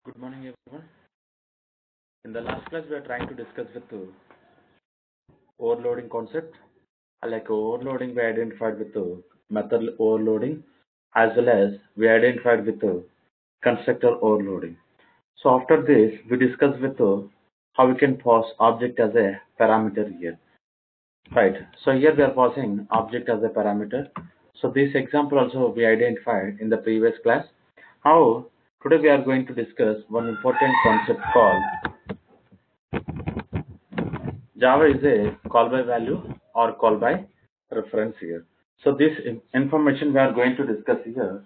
Good morning, everyone. In the last class, we are trying to discuss with the overloading concept. Like overloading, we identified with the method overloading, as well as we identified with the constructor overloading. So after this, we discussed with the how we can pass object as a parameter here. Right. So here we are passing object as a parameter. So this example also we identified in the previous class. How today we are going to discuss one important concept called Java is a call by value or call by reference here. So this information we are going to discuss here.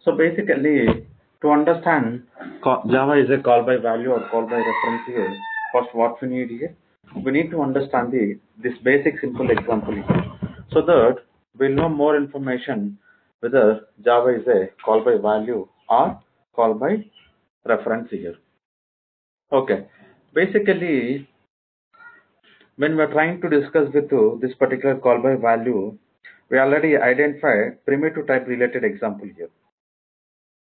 So basically, to understand Java is a call by value or call by reference here, first what we need here, we need to understand this basic simple example here, so that we'll know more information whether Java is a call by value or call by reference here. Okay, basically when we're trying to discuss with you this particular call by value, we already identified primitive type related example here.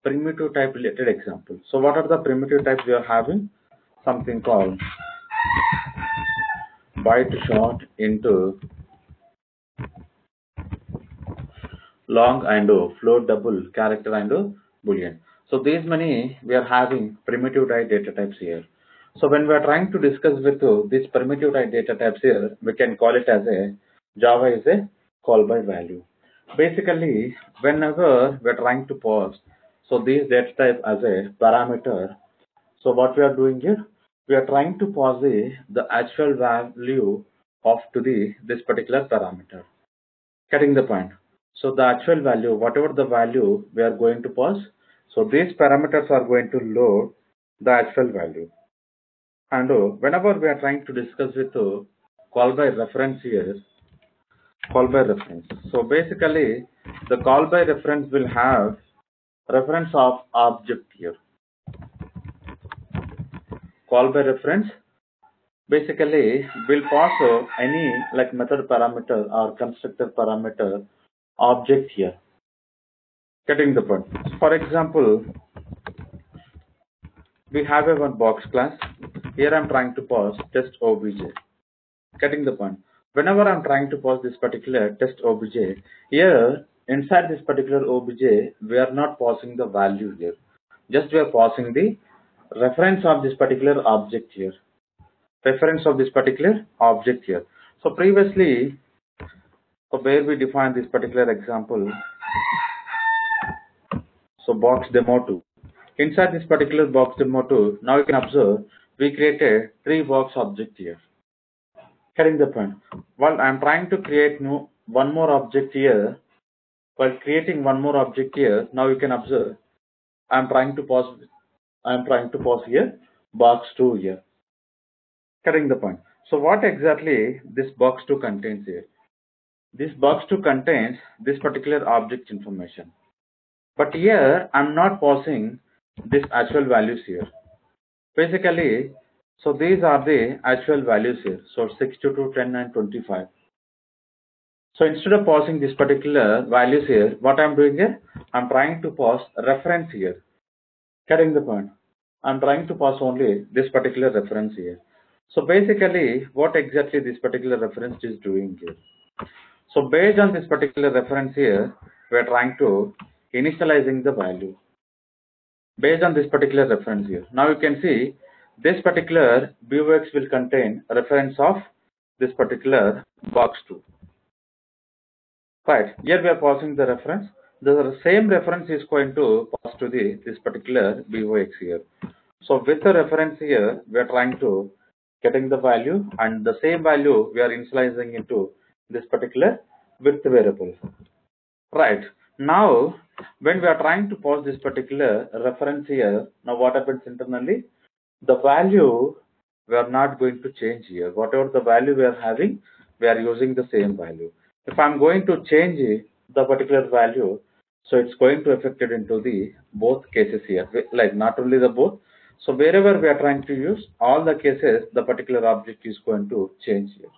Primitive type related example. So what are the primitive types we are having? Something called byte short into long and float double character and boolean. So these many we are having primitive type data types here. So when we are trying to discuss with you this primitive type data types here, we can call it as a Java is a call by value. Basically, whenever we are trying to pass so this data type as a parameter, so what we are doing here, we are trying to pass the actual value of to this particular parameter. Getting the point. So the actual value, whatever the value we are going to pass, so these parameters are going to load the actual value. And whenever we are trying to discuss with call by reference here, call by reference. So basically, the call by reference will have reference of object here. Call by reference basically will pass any like method parameter or constructor parameter object here. Getting the point. For example, we have a one box class. Here I'm trying to pass test obj. Getting the point. Whenever I'm trying to pass this particular test obj, here inside this particular obj, we are not passing the value here. Just we are passing the reference of this particular object here. Reference of this particular object here. So previously, so where we define this particular example, so box demo 2. Inside this particular box demo 2, now you can observe we created three box object here. Getting the point. While I'm trying to create one more object here, while creating one more object here, now you can observe I'm trying to pass here box 2 here. Getting the point. So what exactly this box 2 contains here? This box 2 contains this particular object information. But here I'm not passing this actual values here. Basically, so these are the actual values here. So 62, 10 and 25. So instead of passing this particular values here, what I'm doing here, I'm trying to pass reference here. Getting the point. I'm trying to pass only this particular reference here. So basically, what exactly this particular reference is doing here. So based on this particular reference here, we are trying to initializing the value. Based on this particular reference here. Now you can see this particular BUX will contain a reference of this particular box 2. Right, here we are passing the reference. The same reference is going to pass to this particular BUX here. So with the reference here, we are trying to getting the value and the same value we are initializing into this particular width variable. Right. Now, when we are trying to pass this particular reference here, now what happens internally? The value we are not going to change here. Whatever the value we are having, we are using the same value. If I'm going to change the particular value, so it's going to affect it into the both cases here, like not only the both. So wherever we are trying to use, all the cases, the particular object is going to change here.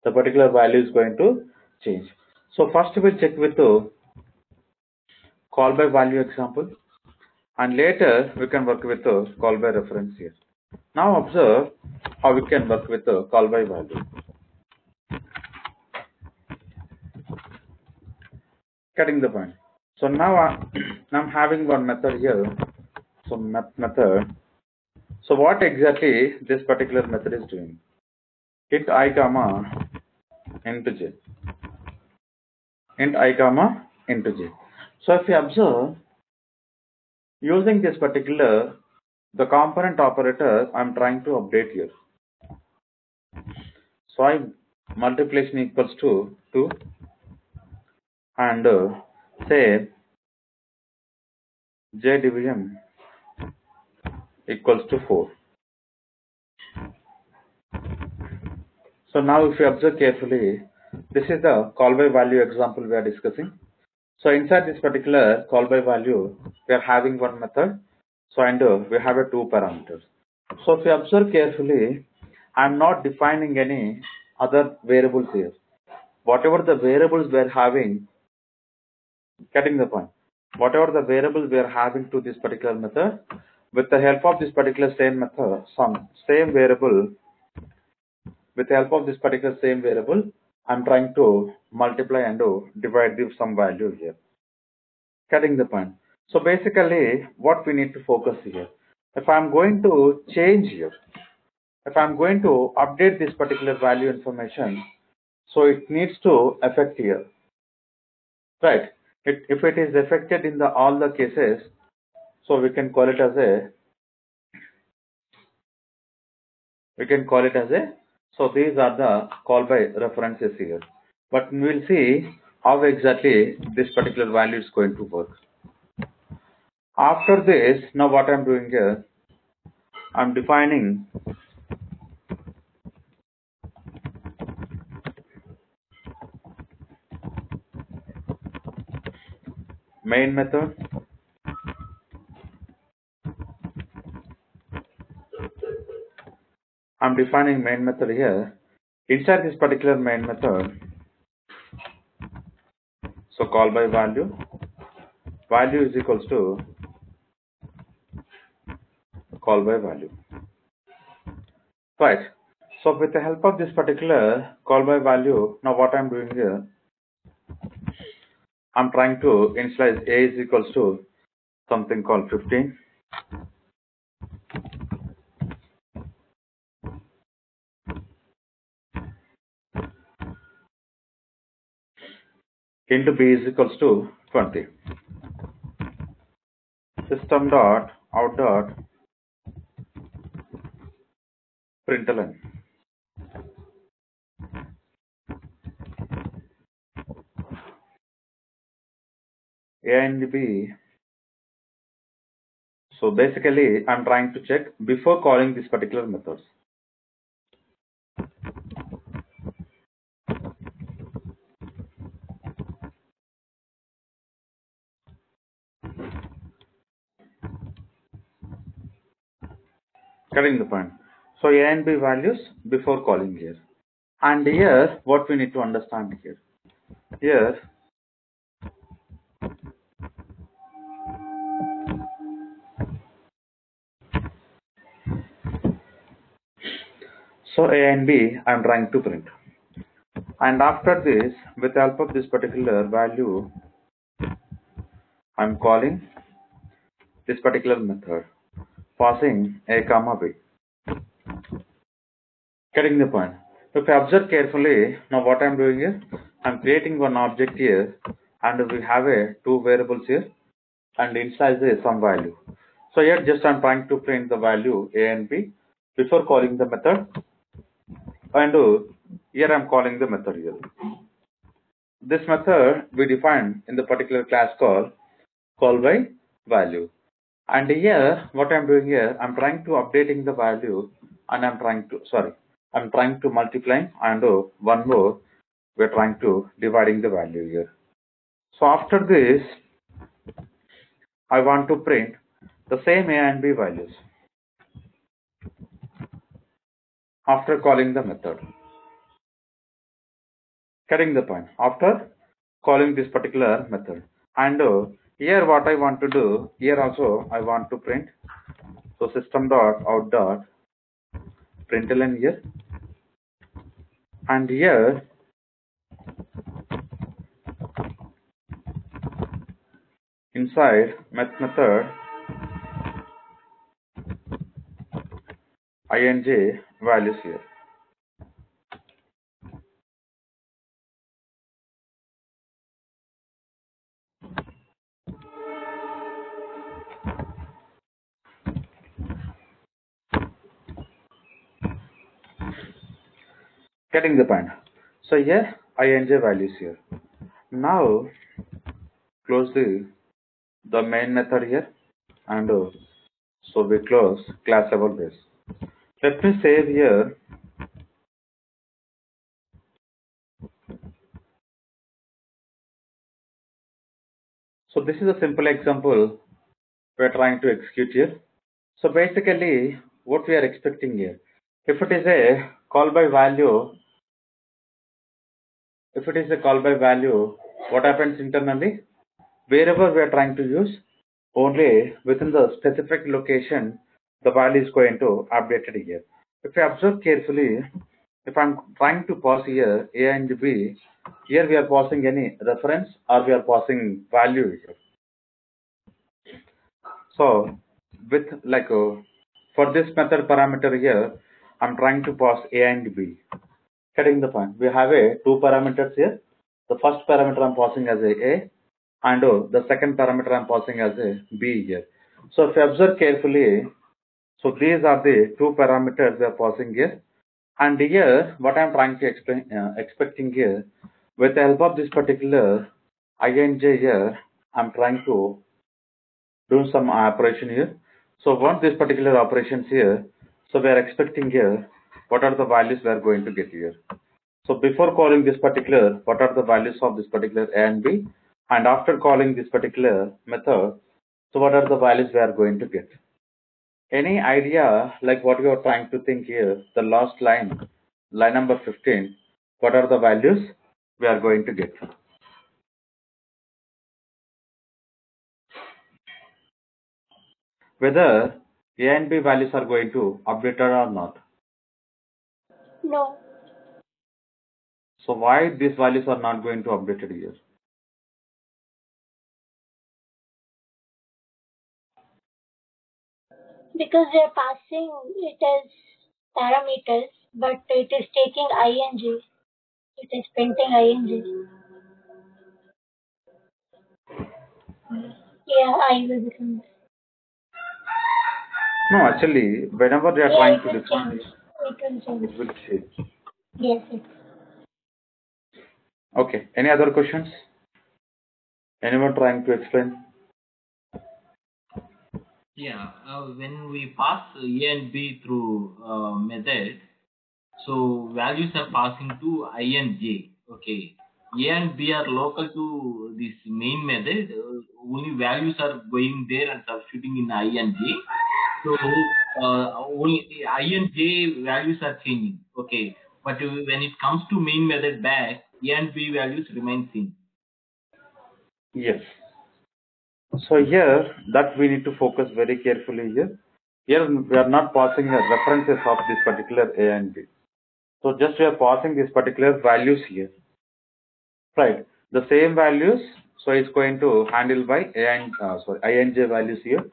The particular value is going to change. So first we'll check with the call by value example. and later we can work with the call by reference here. Now observe how we can work with the call by value. Getting the point. So now I'm having one method here. So method. So what exactly this particular method is doing? Int I comma int j. Int I comma int j. So if you observe, using this particular the component operator I'm trying to update here. So I multiplication equals to 2 and say j division equals to 4. So now if you observe carefully, this is the call by value example we are discussing. So inside this particular call by value, we are having one method. So and we have a 2 parameters. So if you observe carefully, I am not defining any other variables here. Whatever the variables we are having, getting the point. Whatever the variables we are having to this particular method, with the help of this particular same method, some same variable, with the help of this particular same variable, I'm trying to multiply and divide with some value here. Getting the point. So basically, what we need to focus here. If I'm going to change here, if I'm going to update this particular value information, so it needs to affect here, right? If it is affected in the all the cases, so we can call it as a, so these are the call by references here. But we'll see how exactly this particular value is going to work. After this, now what I'm doing here, I'm defining main method, I'm defining main method here. Inside this particular main method, so call by value is equals to call by value, right? So with the help of this particular call by value, now what I'm doing here, I'm trying to initialize a is equals to something called 15, into b is equals to 20. System dot out dot println. A and B. So basically, I'm trying to check before calling this particular methods. Getting the point. So A and B values before calling here. And here, what we need to understand here. Here, so A and B, I'm trying to print. And after this, with the help of this particular value, I'm calling this particular method, passing A comma B. Getting the point. If you observe carefully, now what I'm doing is, I'm creating one object here, and we have a 2 variables here, and inside is some value. So here just I'm trying to print the value A and B before calling the method, and here I'm calling the method here. This method we define in the particular class called call by value. And here what I'm doing here, I'm trying to updating the value, and I'm trying to multiply, and one more we're trying to dividing the value here. So after this, I want to print the same A and B values after calling the method. Getting the point. After calling this particular method, and Here what I want to do, here also I want to print. So system dot out dot println here, and here inside method ing values here. Getting the point. So here ing values here. Now close the main method here, and so we close class level base. Let me save here. So this is a simple example we're trying to execute here. So basically what we are expecting here, if it is a call by value, what happens internally? Wherever we are trying to use, only within the specific location, the value is going to update it here. If you observe carefully, if I'm trying to pass here A and B, here we are passing any reference or we are passing value here. So with for this method parameter here, I'm trying to pass A and B. Getting the point. We have two parameters here. The first parameter I'm passing as a and the second parameter I'm passing as a B here. So if you observe carefully, so these are the two parameters we are passing here. And here, what I'm trying to explain, expecting here, with the help of this particular ing here, I'm trying to do some operation here. So once this particular operations here, so we are expecting here, what are the values we are going to get here. So before calling this particular, what are the values of this particular A and B? And after calling this particular method, so what are the values we are going to get? Any idea like what you are trying to think here? The last line, line number 15, what are the values we are going to get? Whether A and B values are going to update or not. No, So why these values are not going to update it here? because they're passing it as parameters, but it is taking ing. It is printing ing. Yeah, I will become. No, actually, whenever they are Yeah, trying it to will define, change. It will change. it will change. Yes, it. Okay. Any other questions? Anyone trying to explain? Yeah, when we pass A and B through method, so values are passing to I and J. Okay, A and B are local to this main method. Only values are going there and substituting in I and J. So only I and J values are changing. Okay, but when it comes to main method back, A and B values remain same. Yes. So here that we need to focus very carefully here. Here we are not passing the references of this particular A and B. So just we are passing these particular values here. Right. The same values. So it's going to handle by A and INJ values here.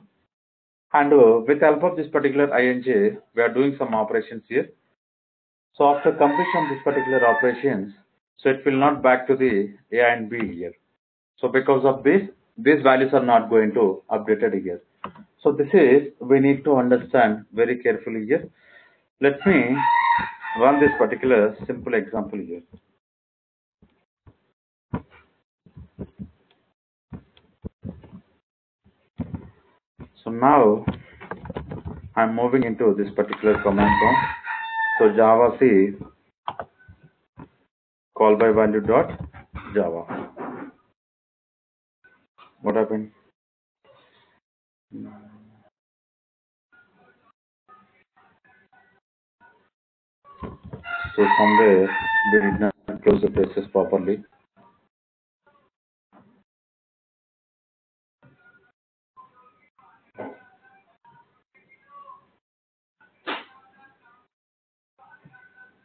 And with help of this particular INJ, we are doing some operations here. So after completion of this particular operations, so it will not back to the A and B here. So because of this, these values are not going to updated here. So this is, we need to understand very carefully here. Let me run this particular simple example here. So now I'm moving into this particular command prompt. So Java C call by value dot Java. What happened? So somewhere we did not close the braces properly.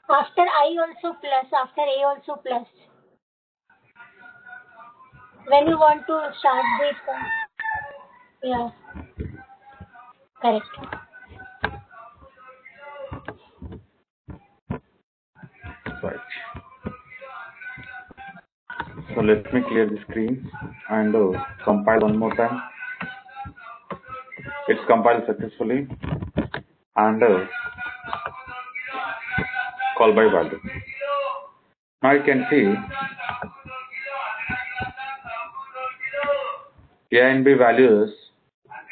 After I also plus, after A also plus. When you want to start this, yeah, correct. Right. So let me clear the screen and compile one more time. It's compiled successfully and call by value. Now you can see A and B values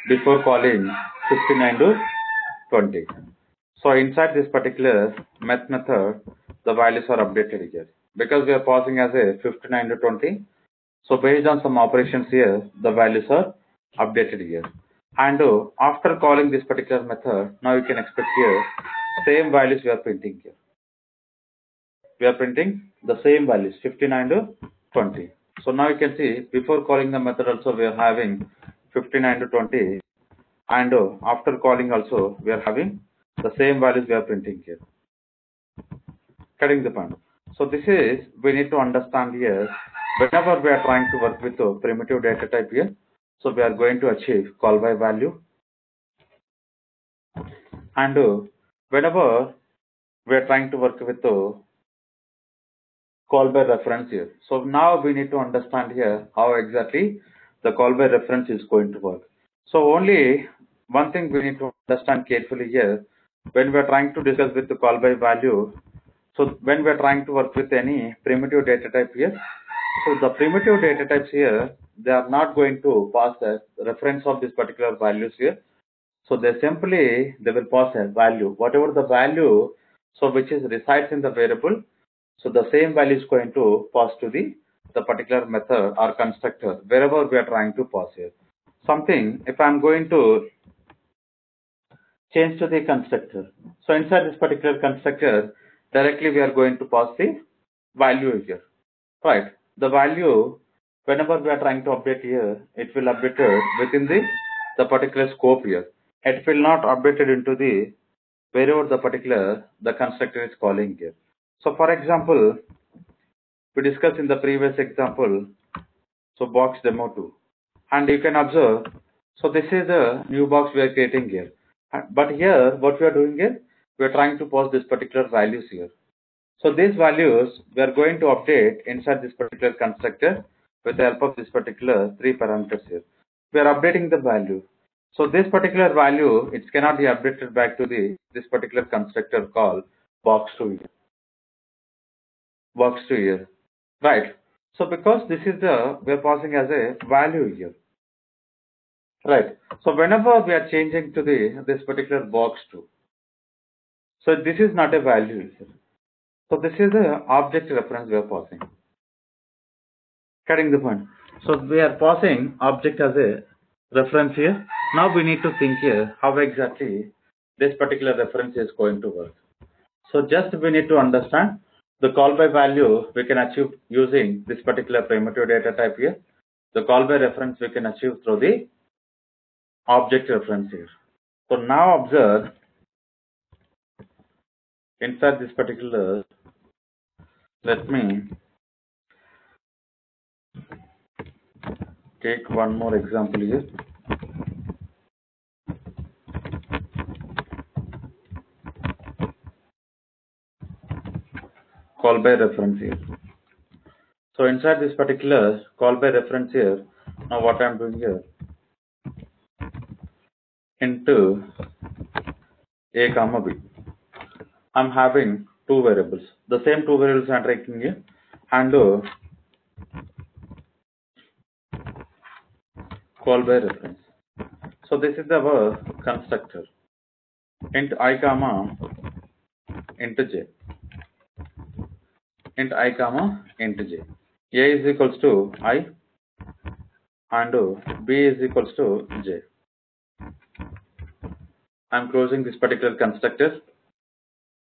before calling 59 to 20. So inside this particular method, the values are updated here. Because we are passing as a 59 to 20, so based on some operations here, the values are updated here. And after calling this particular method, now you can expect here, same values we are printing here. We are printing the same values, 59 to 20. So now you can see, before calling the method also we are having 59 to 20. And after calling also, we are having the same values we are printing here. Cutting the point. So this is, we need to understand here, whenever we are trying to work with a primitive data type here, so we are going to achieve call by value. And whenever we are trying to work with a call by reference here. So now we need to understand here how exactly the call by reference is going to work. So only one thing we need to understand carefully here, when we are trying to discuss with the call by value, so when we are trying to work with any primitive data type here, so the primitive data types here, they are not going to pass a reference of this particular values here. So they will pass a value, whatever the value, so which is resides in the variable. So the same value is going to pass to the particular method or constructor wherever we are trying to pass here. Something, if I'm going to change to the constructor. So inside this particular constructor, directly we are going to pass the value here. Right. The value, whenever we are trying to update here, it will update it within the particular scope here. It will not update it into the wherever the constructor is calling here. So for example, we discussed in the previous example, so box demo 2. And you can observe, so this is a new box we are creating here. But here, what we are doing here, we are trying to pass this particular values here. So these values, we are going to update inside this particular constructor with the help of this particular 3 parameters here. We are updating the value. So this particular value, it cannot be updated back to this particular constructor called box to here. Box to here. Right. So because this is we are passing as a value here. Right. So whenever we are changing to this particular box to, so this is not a value here. So this is the object reference we are passing. Cutting the point. So we are passing object as a reference here. Now we need to think here how exactly this particular reference is going to work. So just we need to understand the call by value we can achieve using this particular primitive data type here. The call by reference we can achieve through the object reference here. So now observe inside this particular, let me take one more example here. Call by reference here. So inside this particular call by reference here, now what I'm doing here, into A comma B, I'm having 2 variables. The same 2 variables I'm taking here, and call by reference. So this is our constructor. Int I comma int j. Int I comma int j. A is equals to I and B is equals to j. I'm closing this particular constructor,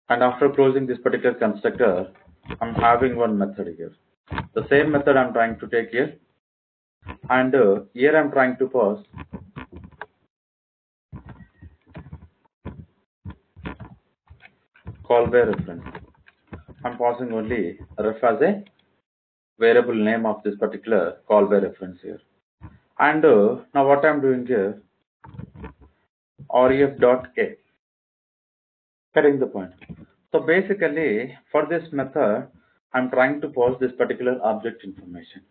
and after closing this particular constructor, I'm having one method here. The same method I'm trying to take here, and here I'm trying to pass call by reference. I'm passing only ref as a variable name of this particular call by reference here. And now what I'm doing here, ref.a, getting the point. So basically for this method, I'm trying to pass this particular object information.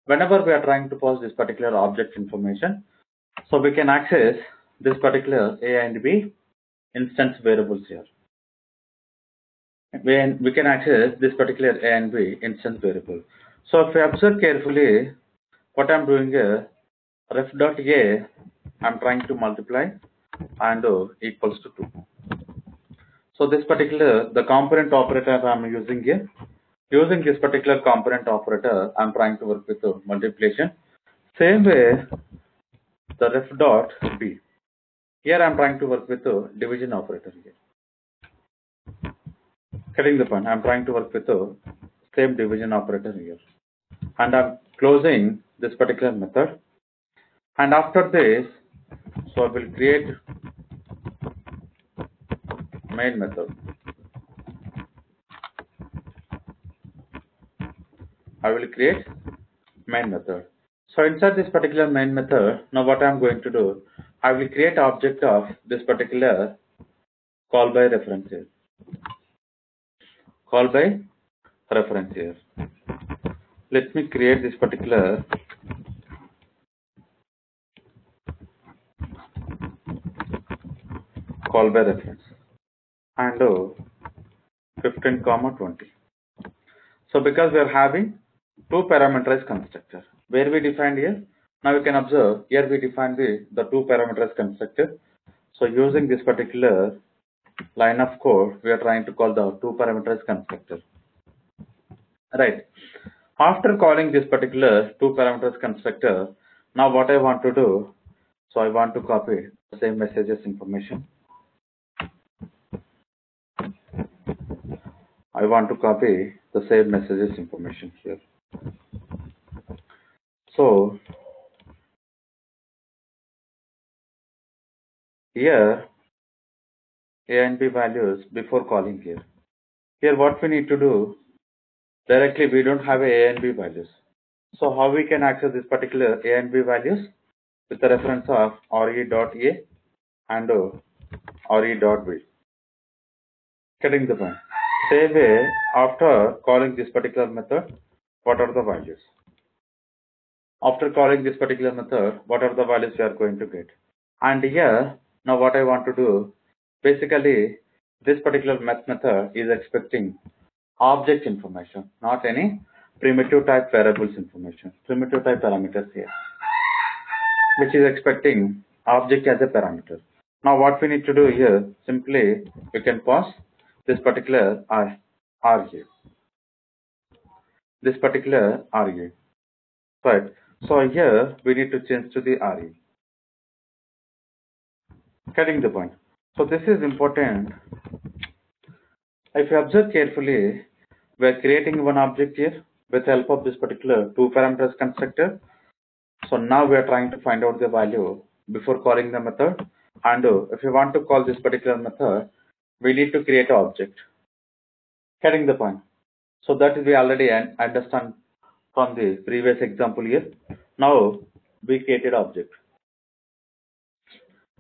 Whenever we are trying to pass this particular object information, so we can access this particular a and b instance variables here. We can access this particular a and b instance variable. So if you observe carefully, what I'm doing here, ref.a, I'm trying to multiply and equals to 2. So this particular, the component operator I'm using here, using this particular component operator, I'm trying to work with multiplication. Same way, the ref.b. Here I'm trying to work with the division operator here. Getting the point. I'm trying to work with the same division operator here. And I'm closing this particular method. And after this, so I will create main method. I will create main method. So inside this particular main method, now what I'm going to do, I will create object of this particular call by reference here. Call by reference here. Let me create this particular call by reference and 15 comma 20. So because we are having two parameterized constructor where we defined here, now you can observe here we defined the two parameterized constructor. So using this particular line of code, we are trying to call the two parameterized constructor. Right. After calling this particular two parameters constructor, now what I want to do, so I want to copy the same messages information. I want to copy the same messages information here. So here a and b values before calling here. Here what we need to do, directly we don't have a and b values. So how we can access this particular a and b values? With the reference of re.a and re.b. Getting the point. Same way, after calling this particular method, what are the values? After calling this particular method, what are the values we are going to get? And here, now what I want to do, basically, this particular method is expecting object information, not any primitive type variables information, primitive type parameters here, which is expecting object as a parameter. Now what we need to do here, simply we can pass this particular R here. This particular RE. Right. So here we need to change to the RE. Getting the point. So this is important. If you observe carefully, we are creating one object here with the help of this particular two parameters constructor. So now we are trying to find out the value before calling the method. And if you want to call this particular method, we need to create an object. Getting the point. So that we already understand from the previous example here. Now we created object.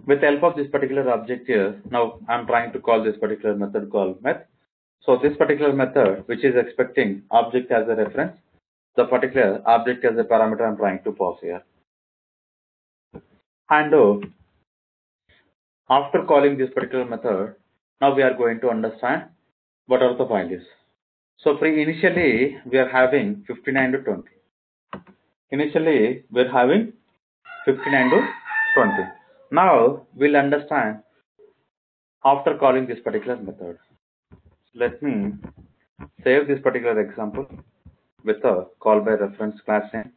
With the help of this particular object here, now I'm trying to call this particular method called meth. So this particular method, which is expecting object as a reference, the particular object as a parameter I'm trying to pass here. And after calling this particular method, now we are going to understand what are the values. So initially we are having 59 to 20. Initially we are having 59 to 20. Now we'll understand after calling this particular method. Let me save this particular example with a call by reference class name.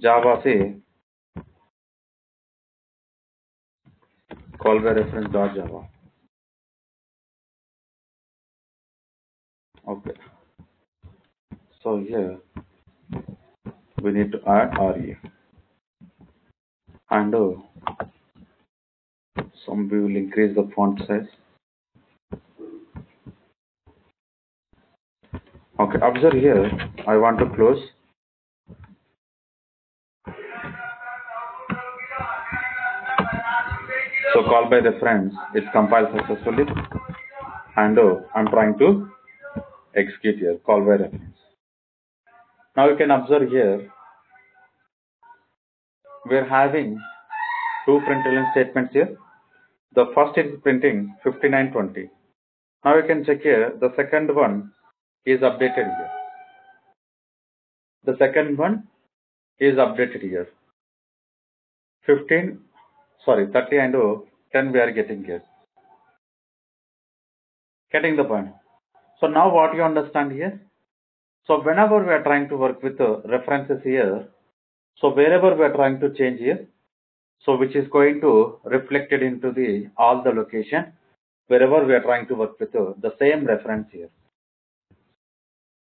Java से call by reference dot Java. Okay. So here we need to add RE and we will increase the font size Okay, observe here, I want to close. So call by reference is compiled successfully, and I'm trying to execute here, call by reference. Now you can observe here, we're having two println statements here. The first is printing 5920. Now you can check here, the second one is updated here. The second one is updated here. 30 and 10 we are getting here. Getting the point. So now what you understand here? So whenever we are trying to work with references here, so wherever we are trying to change here, so which is going to reflected into the all the location wherever we are trying to work with the same reference here.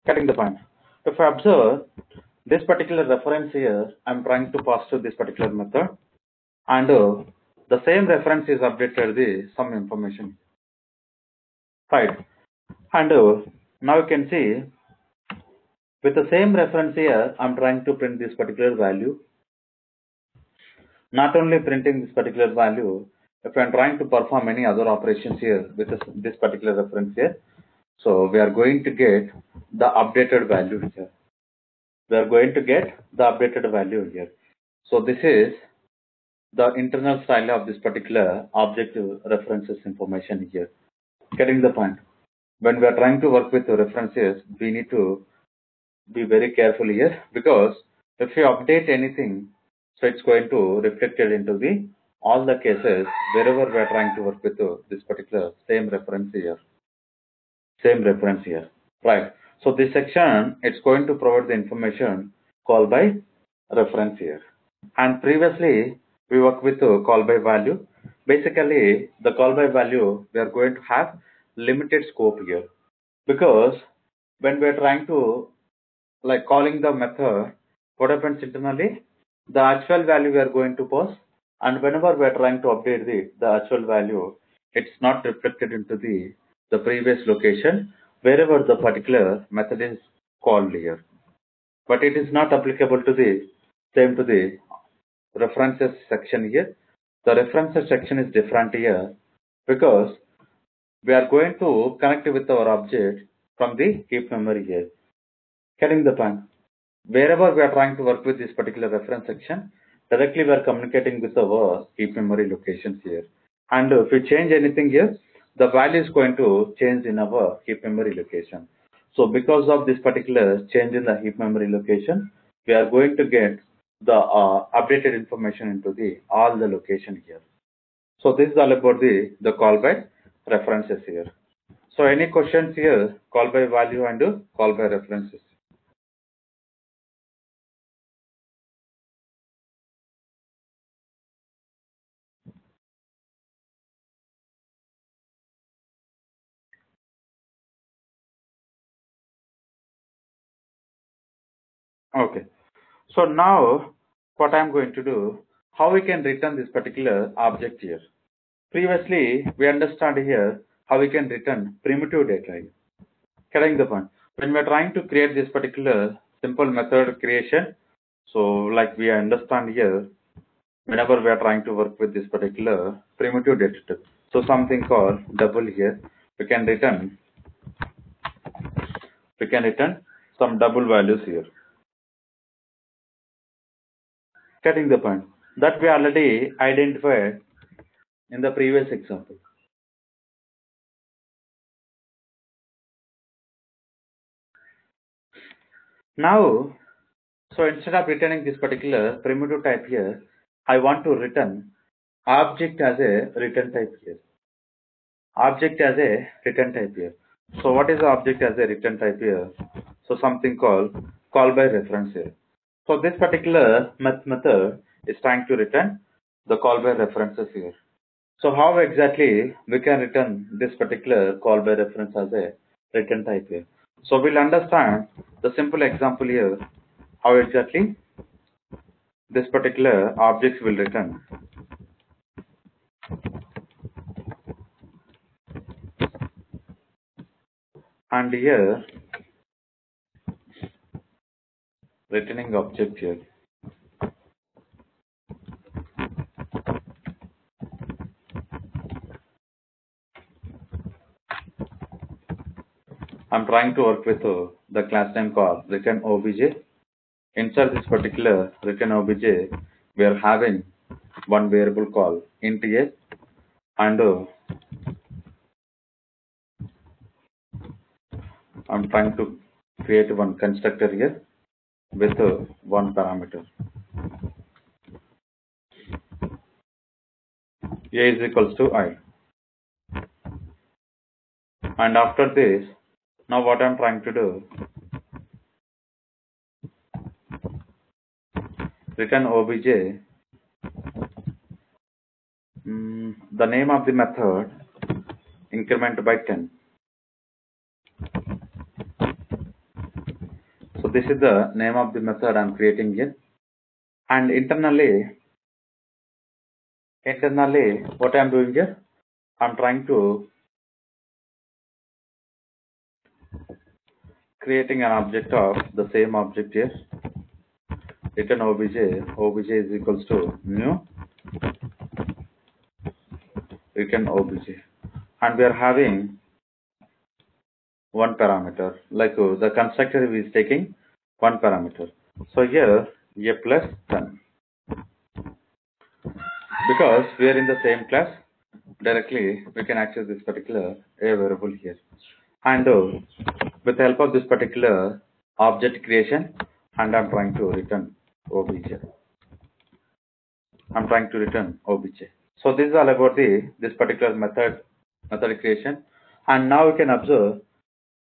Getting the point. If I observe this particular reference here, I'm trying to pass to this particular method, and the same reference is updated the some information, right? And now you can see with the same reference here, I'm trying to print this particular value. Not only printing this particular value, if I'm trying to perform any other operations here with this particular reference here, so we are going to get the updated value here. We are going to get the updated value here. So this is the internal style of this particular object references information here. Getting the point. When we are trying to work with the references, we need to be very careful here, because if you update anything, so it's going to reflect it into the all the cases wherever we are trying to work with this particular same reference here. Right. So this section, it's going to provide the information call by reference here. And previously we work with call by value. Basically the call by value, we are going to have limited scope here, because when we are trying to like calling the method, what happens internally, the actual value we are going to pass, and whenever we are trying to update the actual value, it's not reflected into the previous location wherever the particular method is called here. But it is not applicable to the same to the references section here. The references section is different here, because we are going to connect with our object from the heap memory here. Getting the point. Wherever we are trying to work with this particular reference section, directly we are communicating with our heap memory locations here. And if we change anything here, the value is going to change in our heap memory location. So because of this particular change in the heap memory location, we are going to get the updated information into the all the location here. So this is all about the call by references here. So any questions here, call by value and call by references? Okay. So now what I'm going to do, how we can return this particular object here. Previously, we understand here how we can return primitive data. Getting the point. When we're trying to create this particular simple method creation, so like we understand here, whenever we are trying to work with this particular primitive data type, so something called double here, we can return some double values here. Getting the point. That we already identified in the previous example. Now, so instead of returning this particular primitive type here, I want to return object as a return type here. Object as a return type here. So what is the object as a return type here? So something called call by reference here. So this particular method is trying to return the call by references here. So how exactly we can return this particular call by reference as a return type here? So we'll understand the simple example here, how exactly this particular objects will return. And here returning object here. I'm trying to work with the class name called return obj. Inside this particular return obj, we are having one variable called int a, and I'm trying to create one constructor here with one parameter. A is equals to I. And after this, now what I'm trying to do, return obj, the name of the method, increment by 10. So this is the name of the method I'm creating here. And internally, what I'm doing here, I'm trying to creating an object of the same object here. Return obj is equals to new return obj, and we are having one parameter, like the constructor is taking one parameter. So here a plus 10, because we are in the same class, directly we can access this particular a variable here, and with the help of this particular object creation, and I'm trying to return obj. So this is all about this particular method creation. And now you can observe,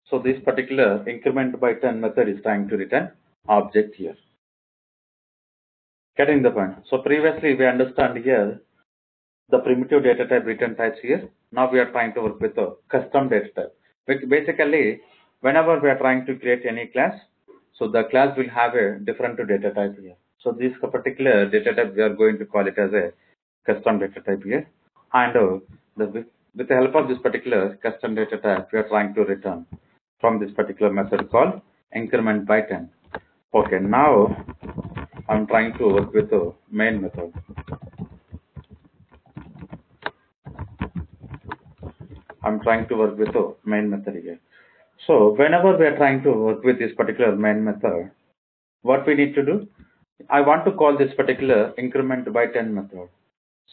so this particular increment by 10 method is trying to return object here. Getting the point? So previously we understand here the primitive data type return types here. Now we are trying to work with a custom data type, which basically whenever we are trying to create any class, so the class will have a different data type here. So this particular data type, we are going to call it as a custom data type here. And with the help of this particular custom data type, we are trying to return from this particular method called increment by 10. Okay, now I'm trying to work with the main method. Here. So whenever we are trying to work with this particular main method, what we need to do, I want to call this particular increment by 10 method.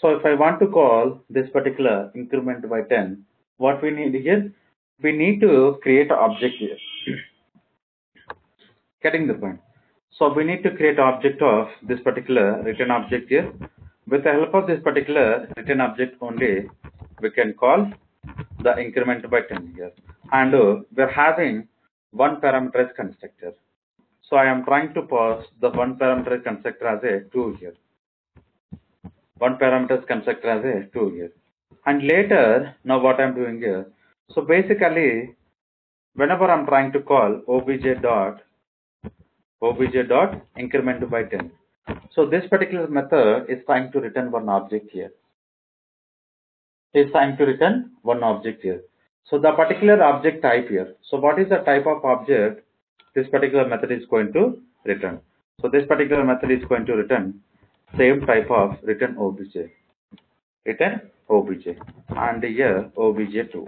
So if I want to call this particular increment by 10, what we need here, we need to create an object here. Getting the point? So we need to create an object of this particular return object here. With the help of this particular return object only, we can call the increment by 10 here. And we're having one parameterized constructor. So I am trying to pass the one parameterized constructor as a 2 here. And later, now what I'm doing here, so basically, whenever I'm trying to call obj dot increment by 10, so this particular method is trying to return one object here. So the particular object type here. So what is the type of object this particular method is going to return? So this particular method is going to return same type of return obj, and here obj2.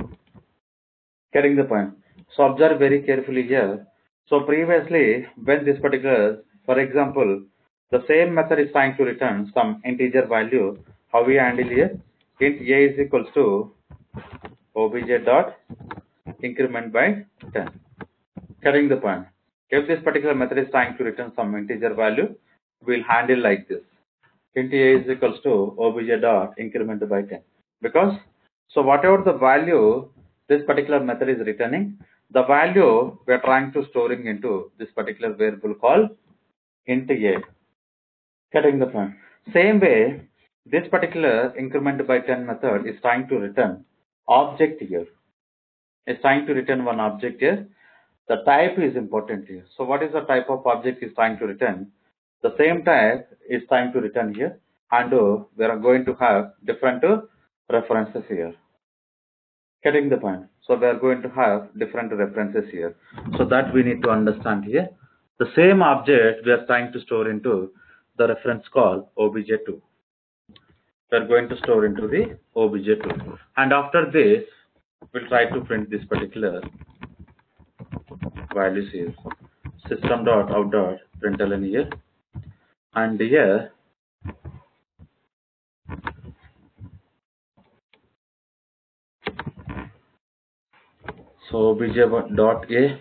Getting the point? So observe very carefully here. So previously, when this particular, for example, the same method is trying to return some integer value, how we handle here? Int a is equals to obj dot increment by 10. Getting the point? If this particular method is trying to return some integer value, we'll handle like this. Int a is equals to obj dot increment by 10. Because, so whatever the value this particular method is returning, the value we are trying to storing into this particular variable called int a. Getting the point? Same way, this particular increment by 10 method is trying to return object here. It's trying to return one object here. The type is important here. So what is the type of object is trying to return? The same type is trying to return here, and we are going to have different references here. Getting the point? So we are going to have different references here. So that we need to understand here. The same object we are trying to store into the reference called obj2. We are going to store into the obj2. And after this, we'll try to print this particular values here. System.out.println here. And here, so obj.a,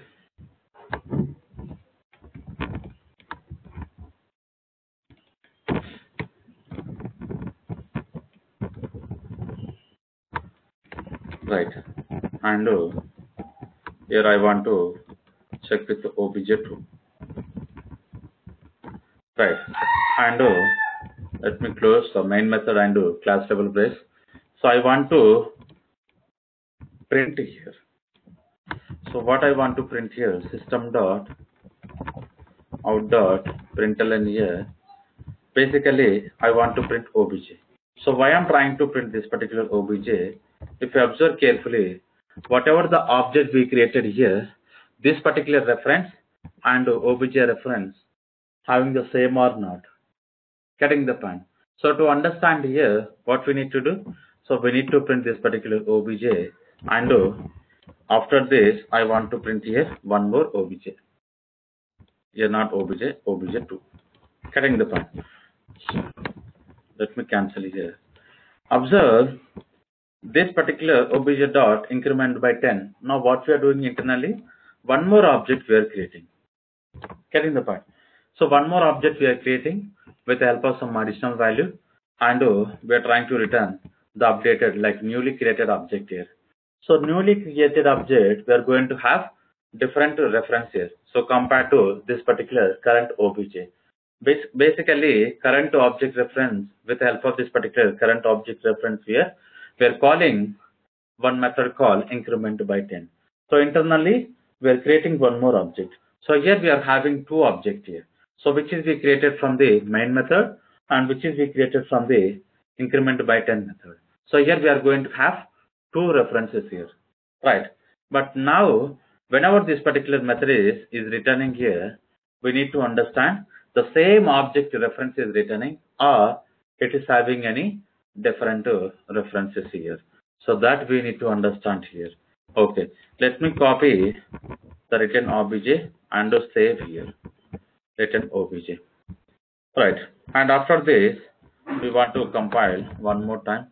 right, and here I want to check with obj2, right, and let me close the main method and class double brace. So I want to print here. So what I want to print here, system.out.println here. Basically, I want to print obj. So why I'm trying to print this particular obj, if you observe carefully, whatever the object we created here, this particular reference and obj reference having the same or not. Getting the point? So to understand here, what we need to do, so we need to print this particular obj, and after this, I want to print here one more obj. Here not obj, obj2. Getting the point? Let me cancel here. Observe this particular obj dot increment by 10. Now what we are doing internally, one more object we are creating. Getting the point? So one more object we are creating with the help of some additional value, and we are trying to return the updated, like newly created object here. So newly created object, we are going to have different references. So compared to this particular current obj. Basically, current object reference, with the help of this particular current object reference here, we are calling one method called increment by 10. So internally, we are creating one more object. So here we are having two objects here. So which is we created from the main method, and which is we created from the increment by 10 method. So here we are going to have two references here, right? But now, whenever this particular method is returning here, we need to understand the same object reference is returning, or it is having any different references here. So that we need to understand here. Okay, let me copy the return obj and save here return obj. Right, and after this, we want to compile one more time.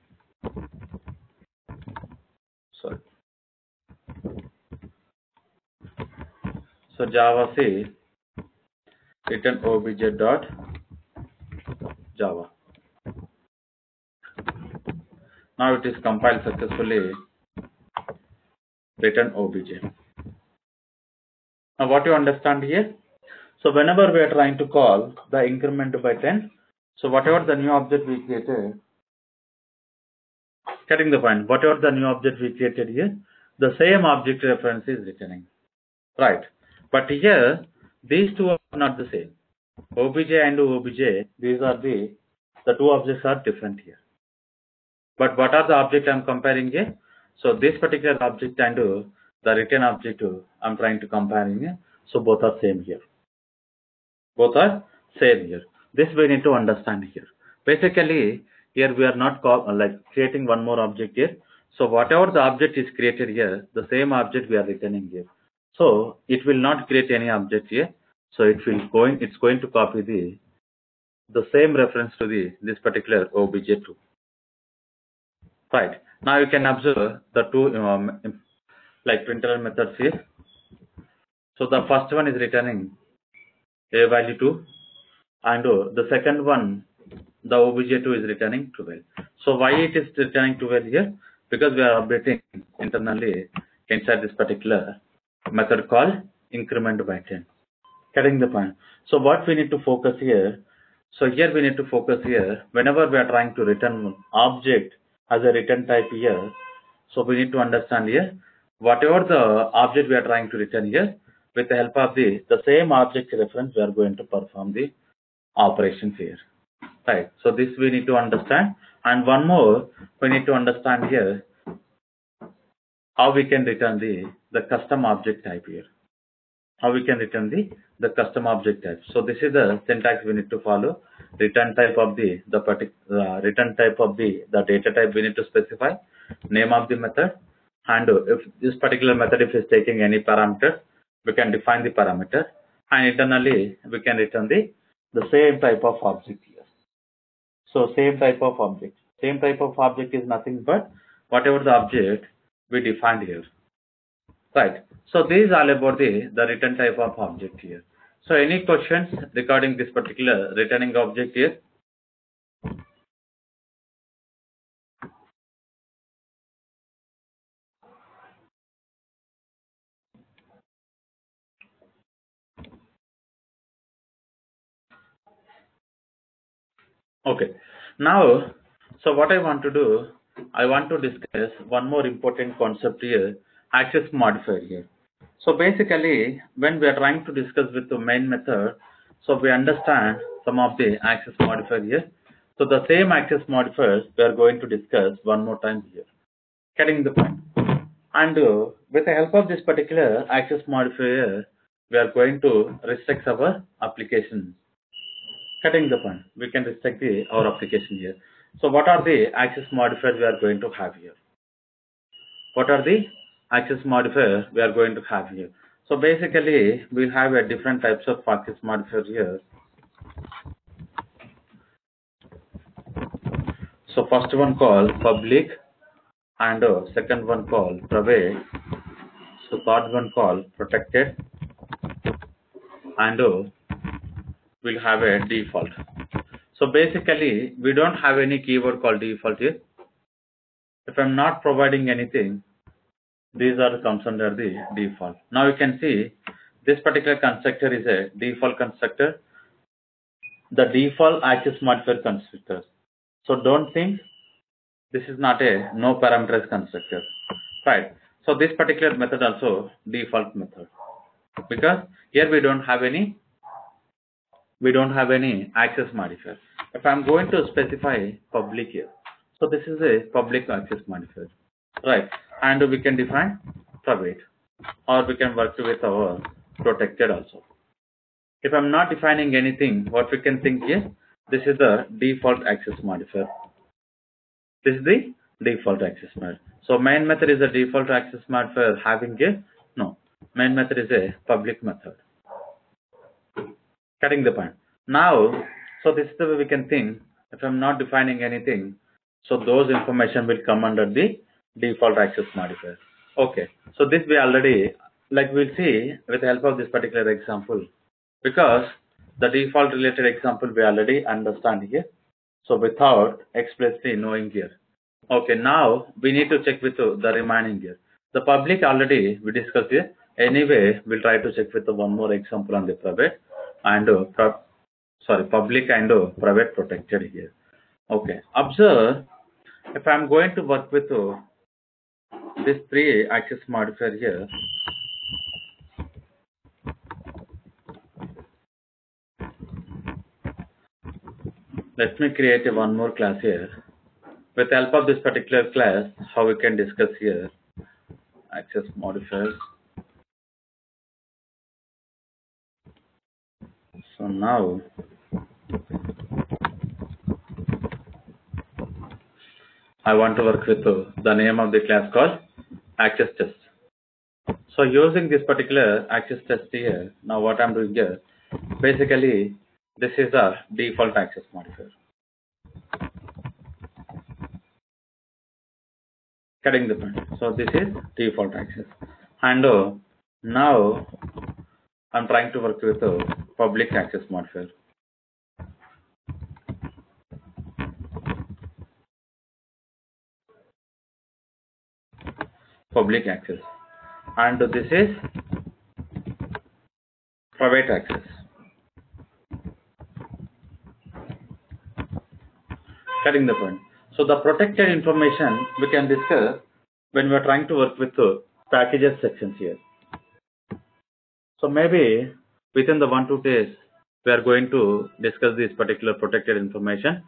Sorry. So Java C return obj dot Java. Now it is compiled successfully. Return obj. Now what you understand here? So whenever we are trying to call the increment by 10, so whatever the new object we created, getting the point, whatever the new object we created here, the same object reference is returning, right? But here, these two are not the same. Obj and obj, these are the two objects are different here. But what are the objects I am comparing here? So this particular object and the return object I'm trying to compare here. So both are same here. Both are same here. This we need to understand here. Basically, here we are not creating one more object here. So whatever the object is created here, the same object we are returning here. So it will not create any object here. So it's going to copy the same reference to this particular obj2. Right. Now you can observe the two println methods here. So the first one is returning a value 2, and the second one, the obj2 is returning 12. So why it is returning 12 here? Because we are updating internally inside this particular method called increment by 10. Getting the point? So what we need to focus here? So here we need to focus here. Whenever we are trying to return object as a return type here, so we need to understand here, whatever the object we are trying to return here, with the help of the same object reference, we are going to perform the operations here, right? So this we need to understand, and one more we need to understand here, how we can return the custom object type here. how we can return the custom object type. So this is the syntax we need to follow. Return type of the return type of the data type we need to specify, name of the method, and if this particular method if is taking any parameter, we can define the parameter, and internally we can return the same type of object here. So same type of object. Same type of object is nothing but whatever the object we defined here. Right. So this is all about the return type of object here. So any questions regarding this particular returning object here? Okay. Now, so what I want to do, I want to discuss one more important concept here, access modifier here. So basically, when we are trying to discuss with the main method, so we understand some of the access modifier here. So the same access modifiers we are going to discuss one more time here. Getting the point. And with the help of this particular access modifier, we are going to restrict our application. Getting the point. We can restrict our application here. So what are the access modifiers we are going to have here? What are the access modifiers we are going to have here? So basically, we have a different types of access modifier here. So first one called public, and second one called private. So third one called protected, and we'll have a default. So basically, we don't have any keyword called default here. If I'm not providing anything, these are comes under the default. Now you can see this particular constructor is a default constructor, the default access modifier constructor. So don't think this is not a no parameters constructor, right? So this particular method also default method, because here we don't have any access modifier. If I'm going to specify public here, so this is a public access modifier, right? And we can define private, or we can work with our protected also. If I'm not defining anything, what we can think is this is the default access modifier. This is the default access modifier. So main method is a default access modifier having a no. Main method is a public method. Getting the point. Now, so this is the way we can think. If I'm not defining anything, so those information will come under the default access modifier. Okay. So this we already, like we'll see with the help of this particular example, because the default related example we already understand here. So without explicitly knowing here. Okay. Now we need to check with the remaining here. The public already we discussed here. Anyway, we'll try to check with one more example on the private and public and private protected here. Okay. Observe, if I'm going to work with this three access modifier here, let me create one more class here. With the help of this particular class, how we can discuss here access modifiers. So now I want to work with the name of the class called access test. So using this particular access test here, now what I'm doing here, basically this is a default access modifier. Getting the point. So this is default access, and now I'm trying to work with a public access modifier. Public access, and this is private access. Getting the point. So the protected information we can discuss when we are trying to work with packages sections here. So maybe within the 1 2 days we are going to discuss this particular protected information.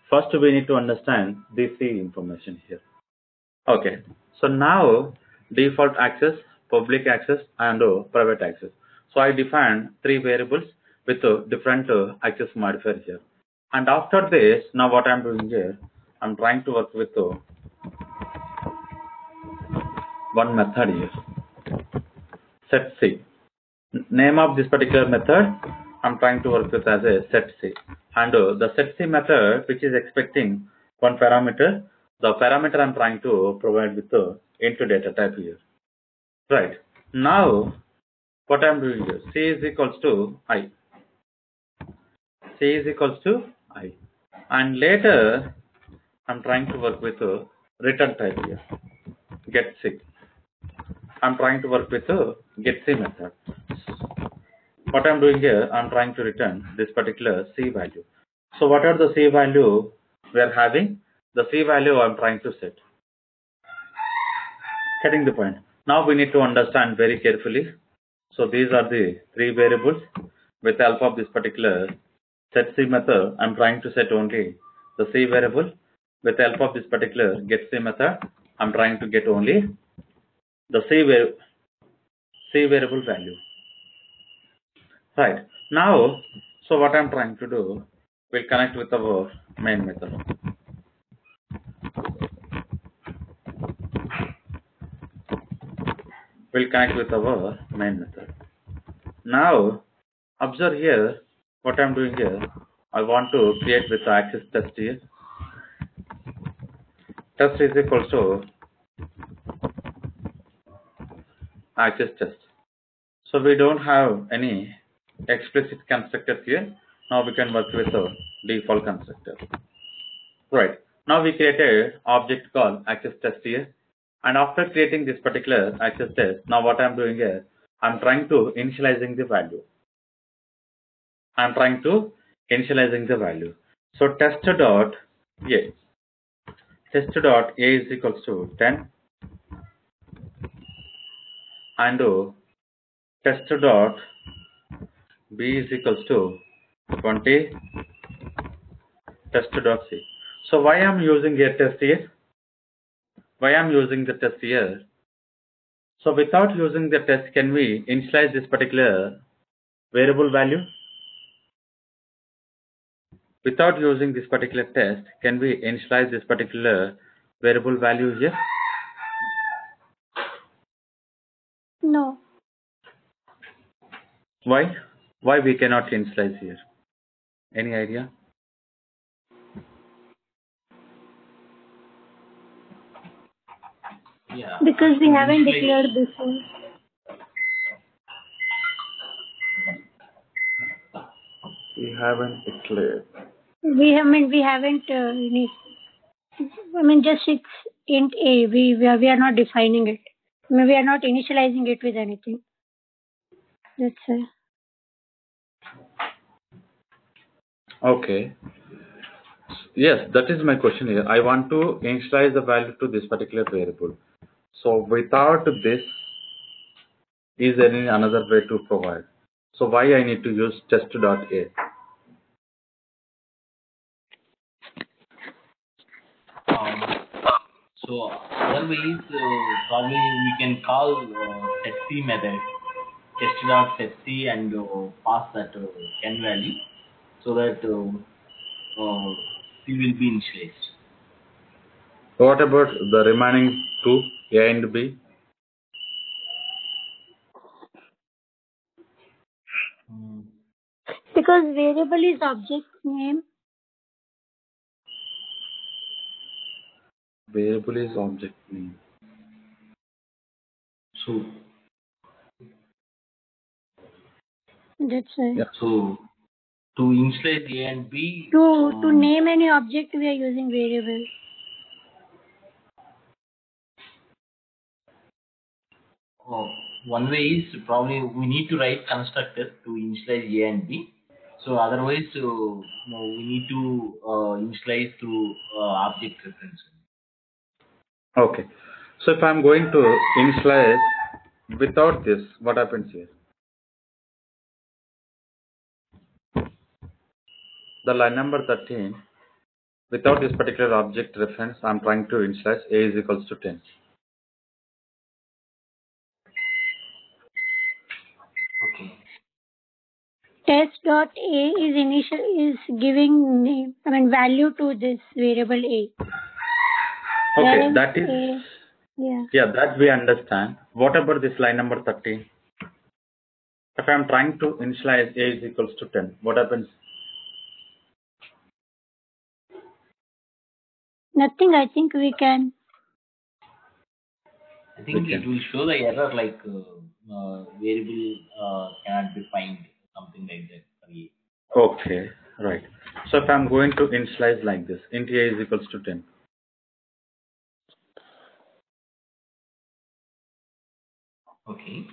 First we need to understand these three information here. Okay. So now default access, public access, and private access. So I defined three variables with different access modifier here. And after this, now what I'm doing here, I'm trying to work with one method here, set C. Name of this particular method, I'm trying to work with as a set C. And the set C method, which is expecting one parameter, the parameter I'm trying to provide with int data type here. Right. Now, what I'm doing here, C is equals to I. C is equals to I. And later, I'm trying to work with return type here, get C. I'm trying to work with get C method. What I'm doing here, I'm trying to return this particular C value. So what are the C value we are having? The C value I'm trying to set. Getting the point. Now we need to understand very carefully. So these are the three variables. With the help of this particular set C method, I'm trying to set only the C variable. With the help of this particular get C method, I'm trying to get only the C variable value. Right. Now, so what I'm trying to do, we'll connect with our main method. We'll connect with our main method. Now, observe here, what I'm doing here, I want to create with the access test here. Test is equal to access test. So we don't have any explicit constructors here. Now we can work with a default constructor. Right. Now we created object called access test here. And after creating this particular access test, now what I'm doing here, I'm trying to initializing the value. I'm trying to initializing the value. So test.a. Test.a is equals to 10. And test.b is equals to 20. Test.c. So why I'm using a test here? Why I'm using the test here? So without using the test, can we initialize this particular variable value? Without using this particular test, can we initialize this particular variable value here? No. Why? Why we cannot initialize here? Any idea? Yeah. Because we haven't Initialize- declared before. We haven't declared. We haven't. Just it's int a. We are not defining it. We are not initializing it with anything. That's it. Okay. Yes, that is my question here. I want to initialize the value to this particular variable. So without this, is there any another way to provide? So why I need to use test.a? So otherwise, probably we can call setC method, test.setC, and pass that can value, so that C will be initialized. What about the remaining two, A and B? Because variable is object name. Variable is object name. So That's it. Yeah. so to initialize A and B, To name any object, we are using variable. one way is probably we need to write constructor to initialize A and B. So otherwise, we need to initialize through object reference. Okay. So if I'm going to initialize without this, what happens here? The line number 13, without this particular object reference, I'm trying to initialize A is equals to 10. Okay. test dot a is giving name, value to this variable a. Okay, Whereas that is, that we understand. What about this line number 13? If I am trying to initialize a is equals to 10, what happens? Nothing. I think we can. I think it will show the error like variable cannot be defined, something like that for a. Okay, right. So if I'm going to initialize like this, int a is equals to 10. Okay.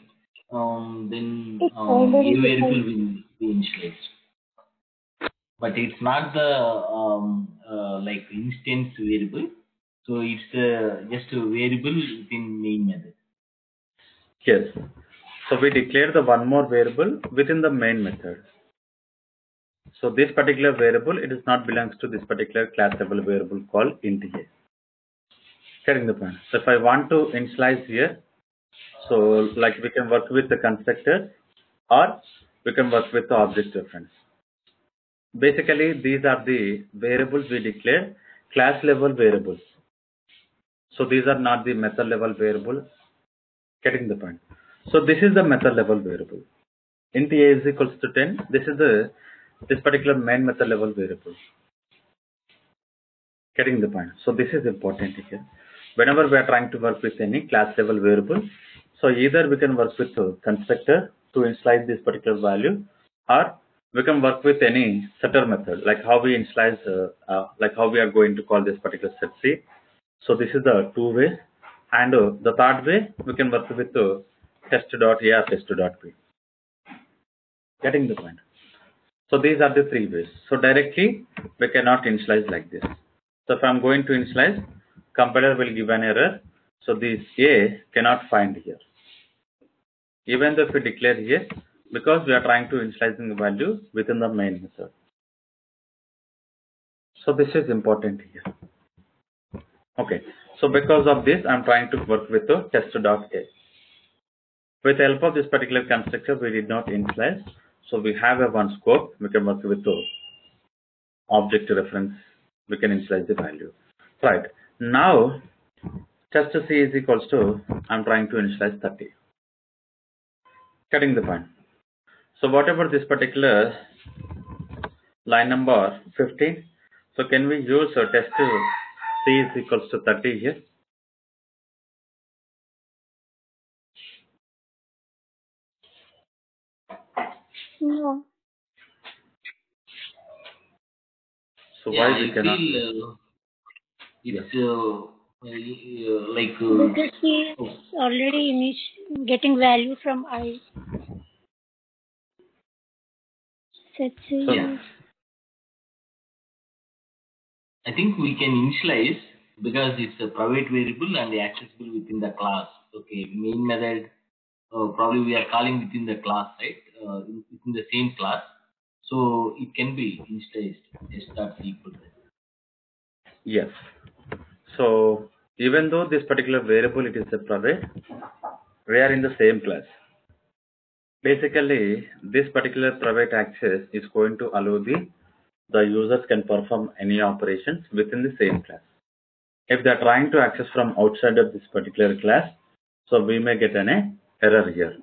Then It's a already variable defined. will be initialized, but it's not the like instance variable. So it's just a variable within main method. Yes. So we declare the one more variable within the main method. So this particular variable, it does not belongs to this particular class level variable called int a. Getting the point. So if I want to initialize here, so like we can work with the constructor or we can work with the object reference. Basically, these are the variables we declare, class level variables. So these are not the method level variable. Getting the point. So this is the method level variable. Int a is equals to 10. This particular main method level variable. Getting the point. So this is important here. Whenever we are trying to work with any class level variable, so either we can work with a constructor to initialize this particular value, or we can work with any setter method, like how we initialize, like how we are going to call this particular set C. So this is the two ways, and the third way we can work with test.a or test.b. Getting the point. So these are the three ways. So directly we cannot initialize like this. So if I'm going to initialize, compiler will give an error. So this a cannot find here. Even though if we declare here, because we are trying to initializing the value within the main method. So this is important here. Okay. So because of this, I'm trying to work with the test.a. With the help of this particular constructor, we did not initialize. So we have a one scope. We can work with the object reference. We can initialize the value. Right. Now, test C is equals to, I'm trying to initialize 30. Getting the point. So whatever this particular line number 15, so can we use a test C is equals to 30 here? No. So Yeah, why we I cannot? feel it's like Because he is already getting value from I. Set So, yeah. I think we can initialize because it's a private variable and accessible within the class. Okay, main method probably we are calling within the class, right? Within the same class, so it can be initialized. S.c equal to that. yes. So even though this particular variable it is a private, we are in the same class. Basically, this particular private access is going to allow the users can perform any operations within the same class. If they are trying to access from outside of this particular class, so we may get an error here.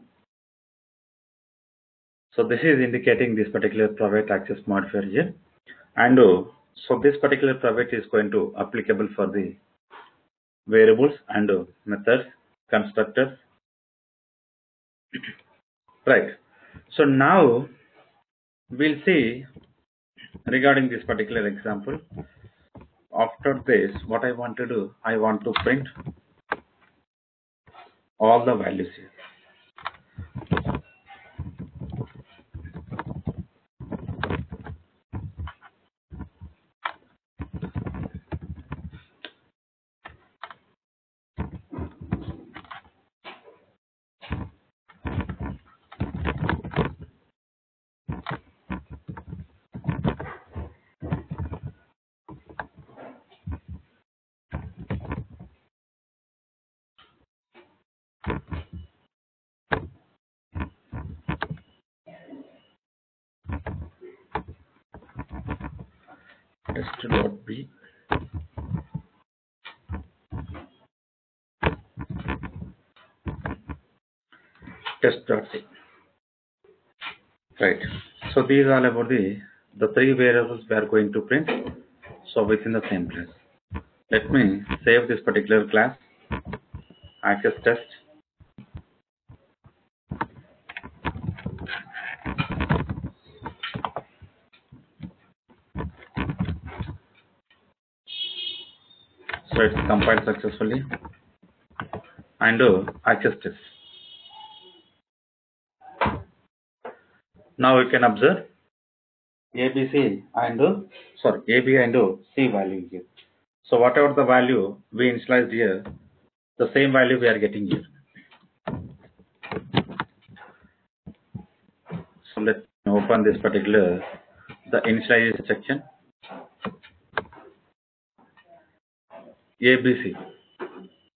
So this is indicating this particular private access modifier here, and so this particular private is going to applicable for the variables and methods, constructors. Right. So now we'll see regarding this particular example. After this, what I want to do, I want to print all the values here. test.b test.c. Right. So these are about the three variables we are going to print. So within the same class. Let me save this particular class. Access test. So it's compiled successfully. And do access test. Now we can observe ABC and AB and C value here. So whatever the value we initialized here, the same value we are getting here. So let's open this particular the initialization section. ABC,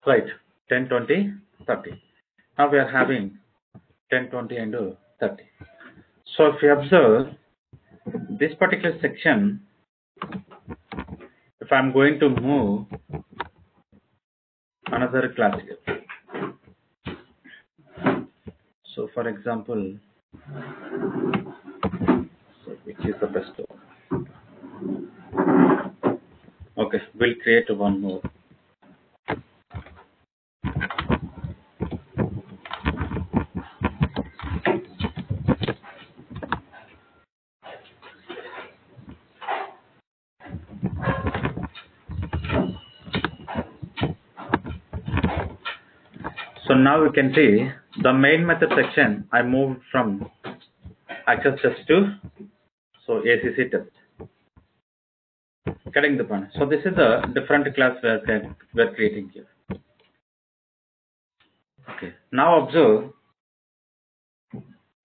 right? 10, 20, 30. Now we are having 10, 20, and 30. So if you observe this particular section, if I'm going to move another class here. So for example, so which is the best one? Okay, we'll create one more. So now you can see the main method section I moved from access test to ACC test. Getting the point. So this is a different class we are creating here. Okay. Now observe.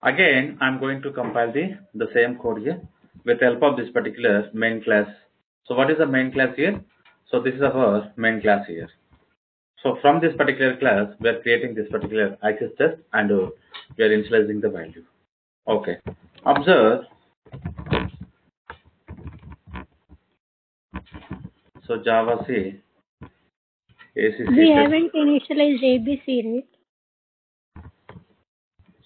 Again, I'm going to compile the same code here with the help of this particular main class. So what is the main class here? So this is our main class here. So from this particular class, we are creating this particular access test and we are initializing the value. Okay. Observe. So Java C, ACC. We haven't initialized ABC, right?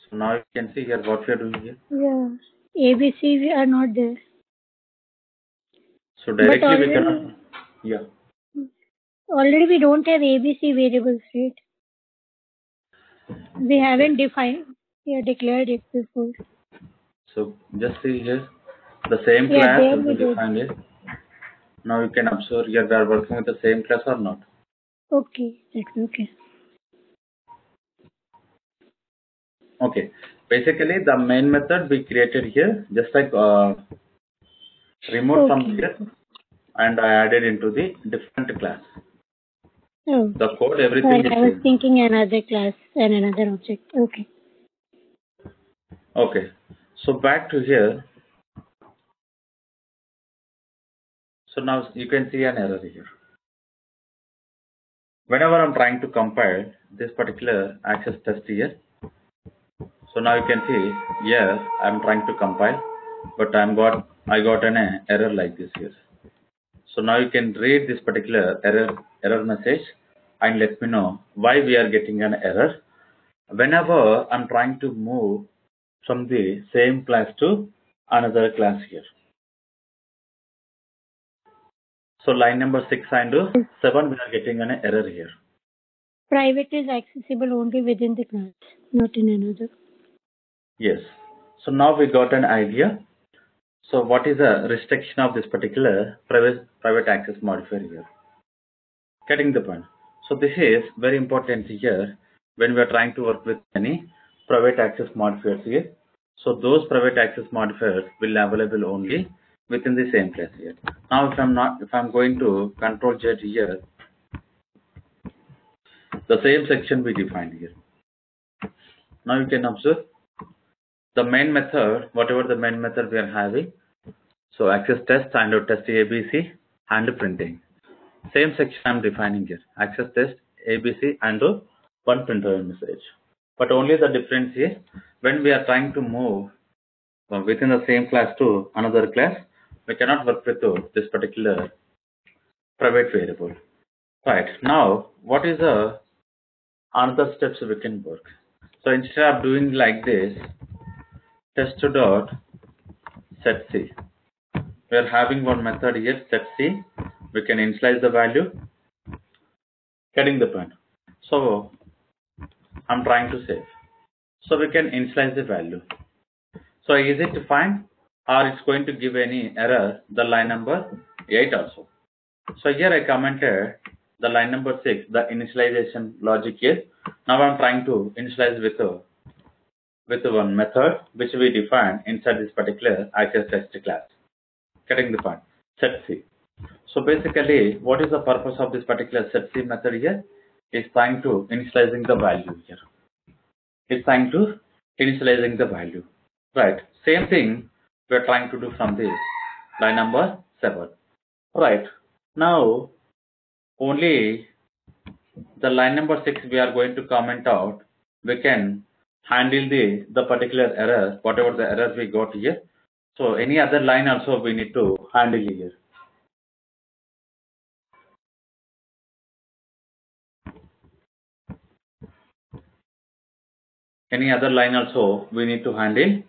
So now you can see here what we are doing here. Yeah. ABC we are not there. So directly we cannot. Yeah. Already we don't have ABC variables, right? We haven't declared it before. So just see here, the same class there will we be did. defined here. Now you can observe here we are working with the same class or not. Okay, that's okay. Okay. Basically, the main method we created here, just like removed from here, and I added into the different class. Oh. The code, everything is I was same. thinking another class and another object. Okay. Okay. So back to here. So now you can see an error here. Whenever I'm trying to compile this particular access test here, so now you can see here I'm trying to compile, but I got an error like this here. So now you can read this particular error message and let me know why we are getting an error. Whenever I'm trying to move from the same class to another class here. So line number 6 and 7 we are getting an error here. Private is accessible only within the class, not in another. Yes. So now we got an idea. So what is the restriction of this particular private access modifier here? Getting the point. So this is very important here when we are trying to work with any private access modifiers here. So those private access modifiers will be available only within the same class here. Now if I'm going to control Z here, the same section we defined here. Now you can observe the main method, whatever the main method we are having. So access test and test ABC and printing. Same section I'm defining here. Access test ABC and one printer message. But only the difference is when we are trying to move within the same class to another class, we cannot work with this particular private variable. Right, now what is the another steps we can work? So instead of doing like this, test dot set c. We are having one method here, set c. We can initialize the value. Getting the point. So I'm trying to save. So we can initialize the value. So is it to find, or it's going to give any error, the line number 8 also. So here I commented the line number 6, the initialization logic here. Now I'm trying to initialize with one method which we define inside this particular access test class. Getting the point. Set C. So basically, what is the purpose of this particular set C method here? It's trying to initializing the value here. It's trying to initializing the value. Right. Same thing we're trying to do from this line number 7. Right. Now only the line number 6 we are going to comment out. We can handle the particular error, whatever the error we got here. So any other line also we need to handle here. Any other line also we need to handle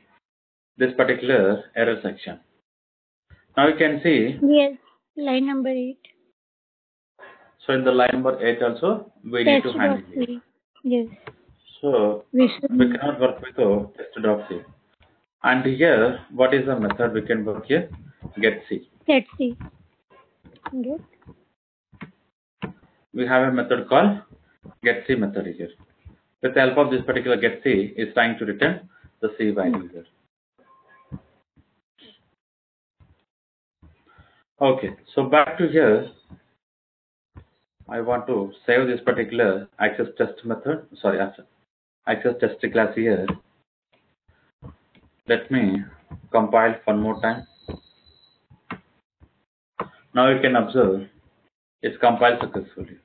this particular error section. Now you can see. Yes, line number 8. So in the line number 8 also we need to handle it. Yes. So we cannot work with test.c. And here, what is the method we can work here? Get C. Get C. Get. We have a method called get C method here. With the help of this particular get C, is trying to return the C value here. Okay, so back to here. I want to save this particular access test method. Sorry, access test class here. Let me compile one more time. Now you can observe it's compiled successfully.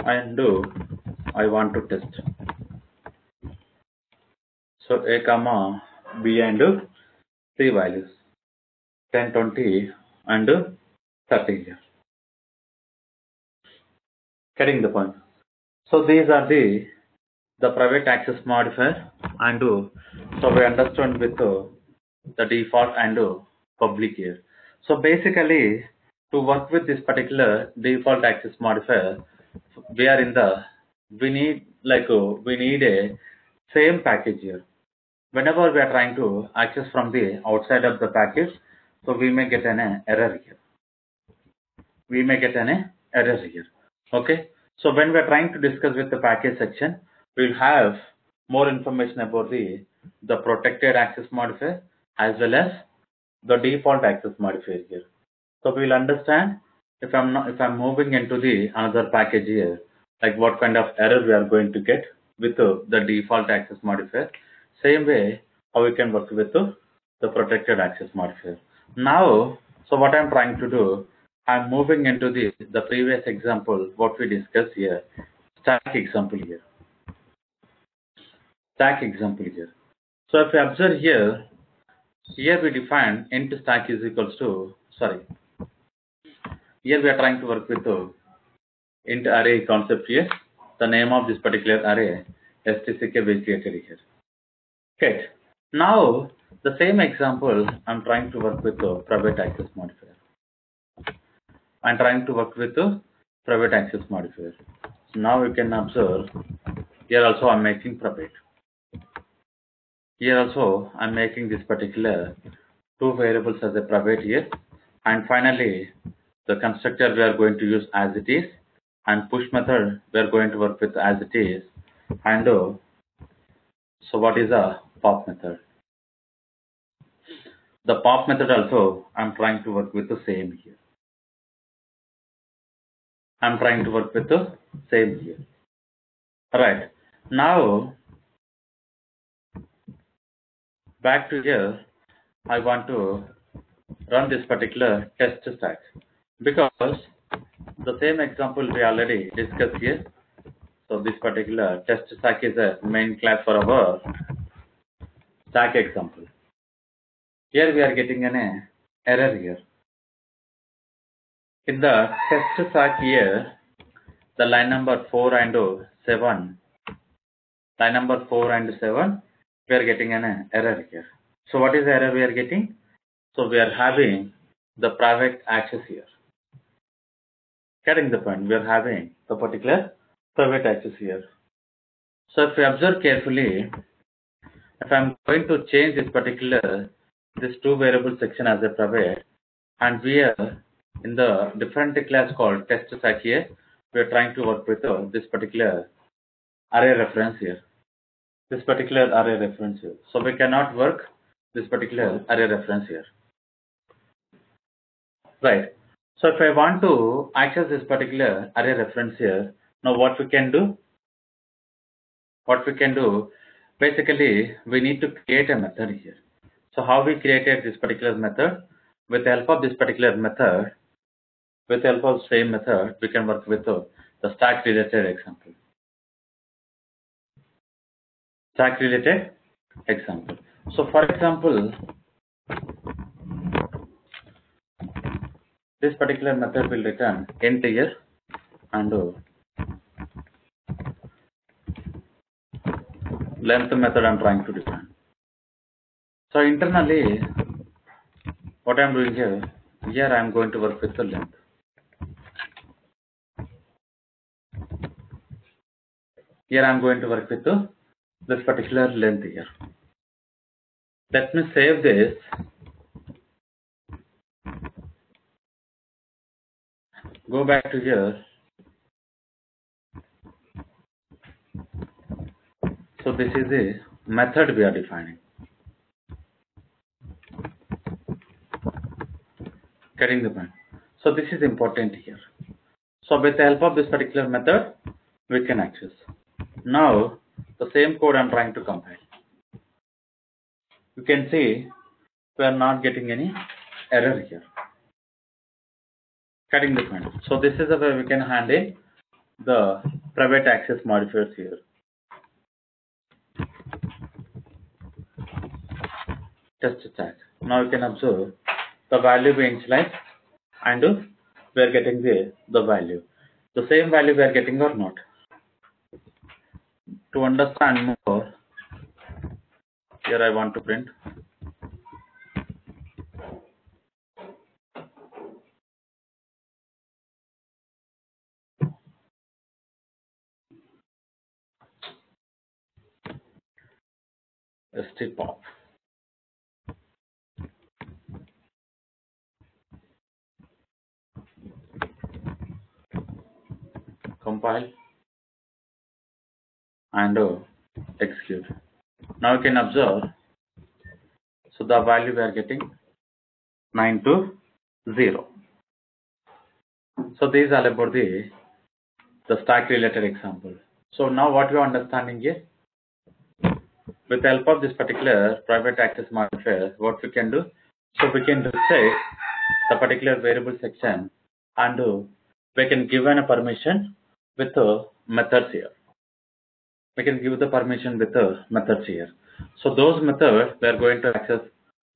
And I want to test. So A comma B and C values 10, 20 and 30 here. Getting the point. So these are the private access modifier, and so we understand with the default and public here. So basically, to work with this particular default access modifier, we need a same package here. Whenever we are trying to access from the outside of the package, so we may get an error here. Okay. So when we are trying to discuss with the package section, we'll have more information about the protected access modifier as well as the default access modifier here. So we'll understand if I'm moving into the another package here, like what kind of error we are going to get with the default access modifier. Same way how we can work with the protected access modifier. Now, so what I'm trying to do, I'm moving into the previous example, what we discussed here, stack example here. So if you observe here we define int stack is equals to, here we are trying to work with int array concept here. The name of this particular array, stck, we created here. Okay. Now, the same example, I'm trying to work with the private access modifier. So now you can observe, here also I'm making private. Here also I'm making this particular two variables as a private here. And finally, the constructor we are going to use as it is, and push method we are going to work with as it is. And so what is a pop method? The pop method also I'm trying to work with the same here. Alright, now back to here, I want to run this particular test stack because the same example we already discussed here. So this particular test stack is a main class for our stack example. Here we are getting an error here. In the test stack here, the line number 4 and 7, line number 4 and 7, we are getting an error here. So what is the error we are getting? So we are having the private access here. Getting the point? We are having the particular private access here. So if we observe carefully, if I am going to change this two variable section as a private, and we are in the different class called test stack here, we are trying to work with this particular array reference here. This particular array reference here. So we cannot work this particular array reference here. Right. So if I want to access this particular array reference here, now what we can do? Basically, we need to create a method here. So how we created this particular method? With the help of this particular method, with the help of the same method, we can work with the stack related example. Stack related example. So for example, this particular method will return int here and length method I'm trying to define. So internally, what I'm doing here I'm going to work with the length. Here I'm going to work with this particular length here. Let me save this. Go back to here. So this is a method we are defining. Getting the point? So this is important here. So with the help of this particular method, we can access. Now the same code I'm trying to compile. You can see we are not getting any error here. Getting the point? So this is the way we can handle the private access modifiers here. Test stack. Now you can observe the value being initialized and we are getting the value. The same value we are getting or not. To understand more, here I want to print. stpop. Compile and execute. Now you can observe. So the value we are getting 9 to 0. So these are about the stack related example. So now what we are understanding here, with the help of this particular private access modifier, what we can do, so we can restrict the particular variable section and we can give a permission with methods here. We can give the permission with methods here. So those methods we are going to access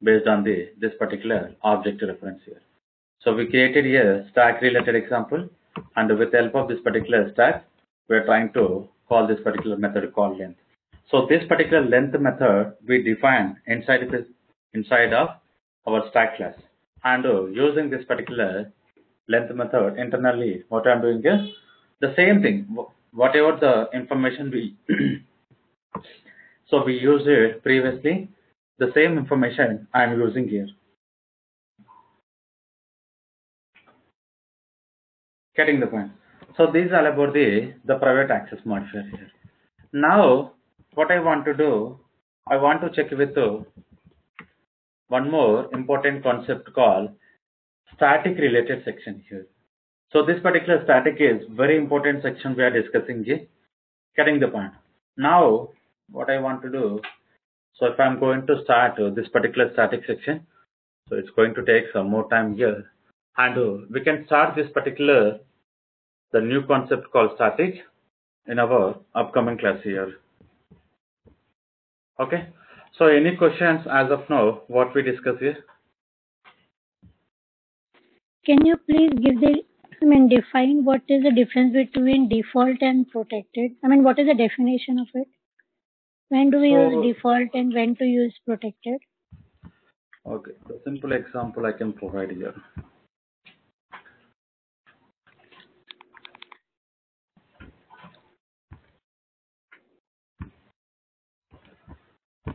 based on this particular object reference here. So we created here stack related example, and with the help of this particular stack, we are trying to call this particular method called length. So this particular length method we define inside of our stack class, and using this particular length method internally, what I'm doing is the same thing. Whatever the information we so we used it previously, the same information I'm using here. Getting the point? So these are about the private access modifier here. Now what I want to do, I want to check with one more important concept called static related section here. So this particular static is very important section we are discussing here. Getting the point? Now what I want to do, so if I'm going to start this particular static section, so it's going to take some more time here, and we can start this particular the new concept called static in our upcoming class here. Okay, So any questions as of now, what we discuss here? Can you please define what is the difference between default and protected? What is the definition of it? When do we use default and when to use protected? Okay, the simple example I can provide here.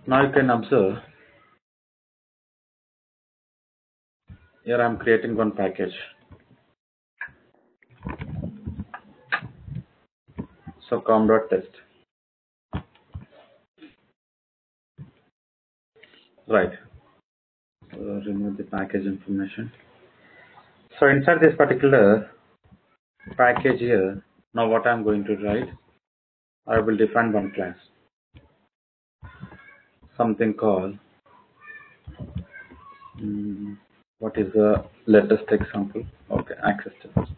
Now you can observe, here I am creating one package. So com.test. Right. Remove the package information. So inside this particular package here, now what I'm going to write, I will define one class. Something called, what is the latest example? Okay, access test.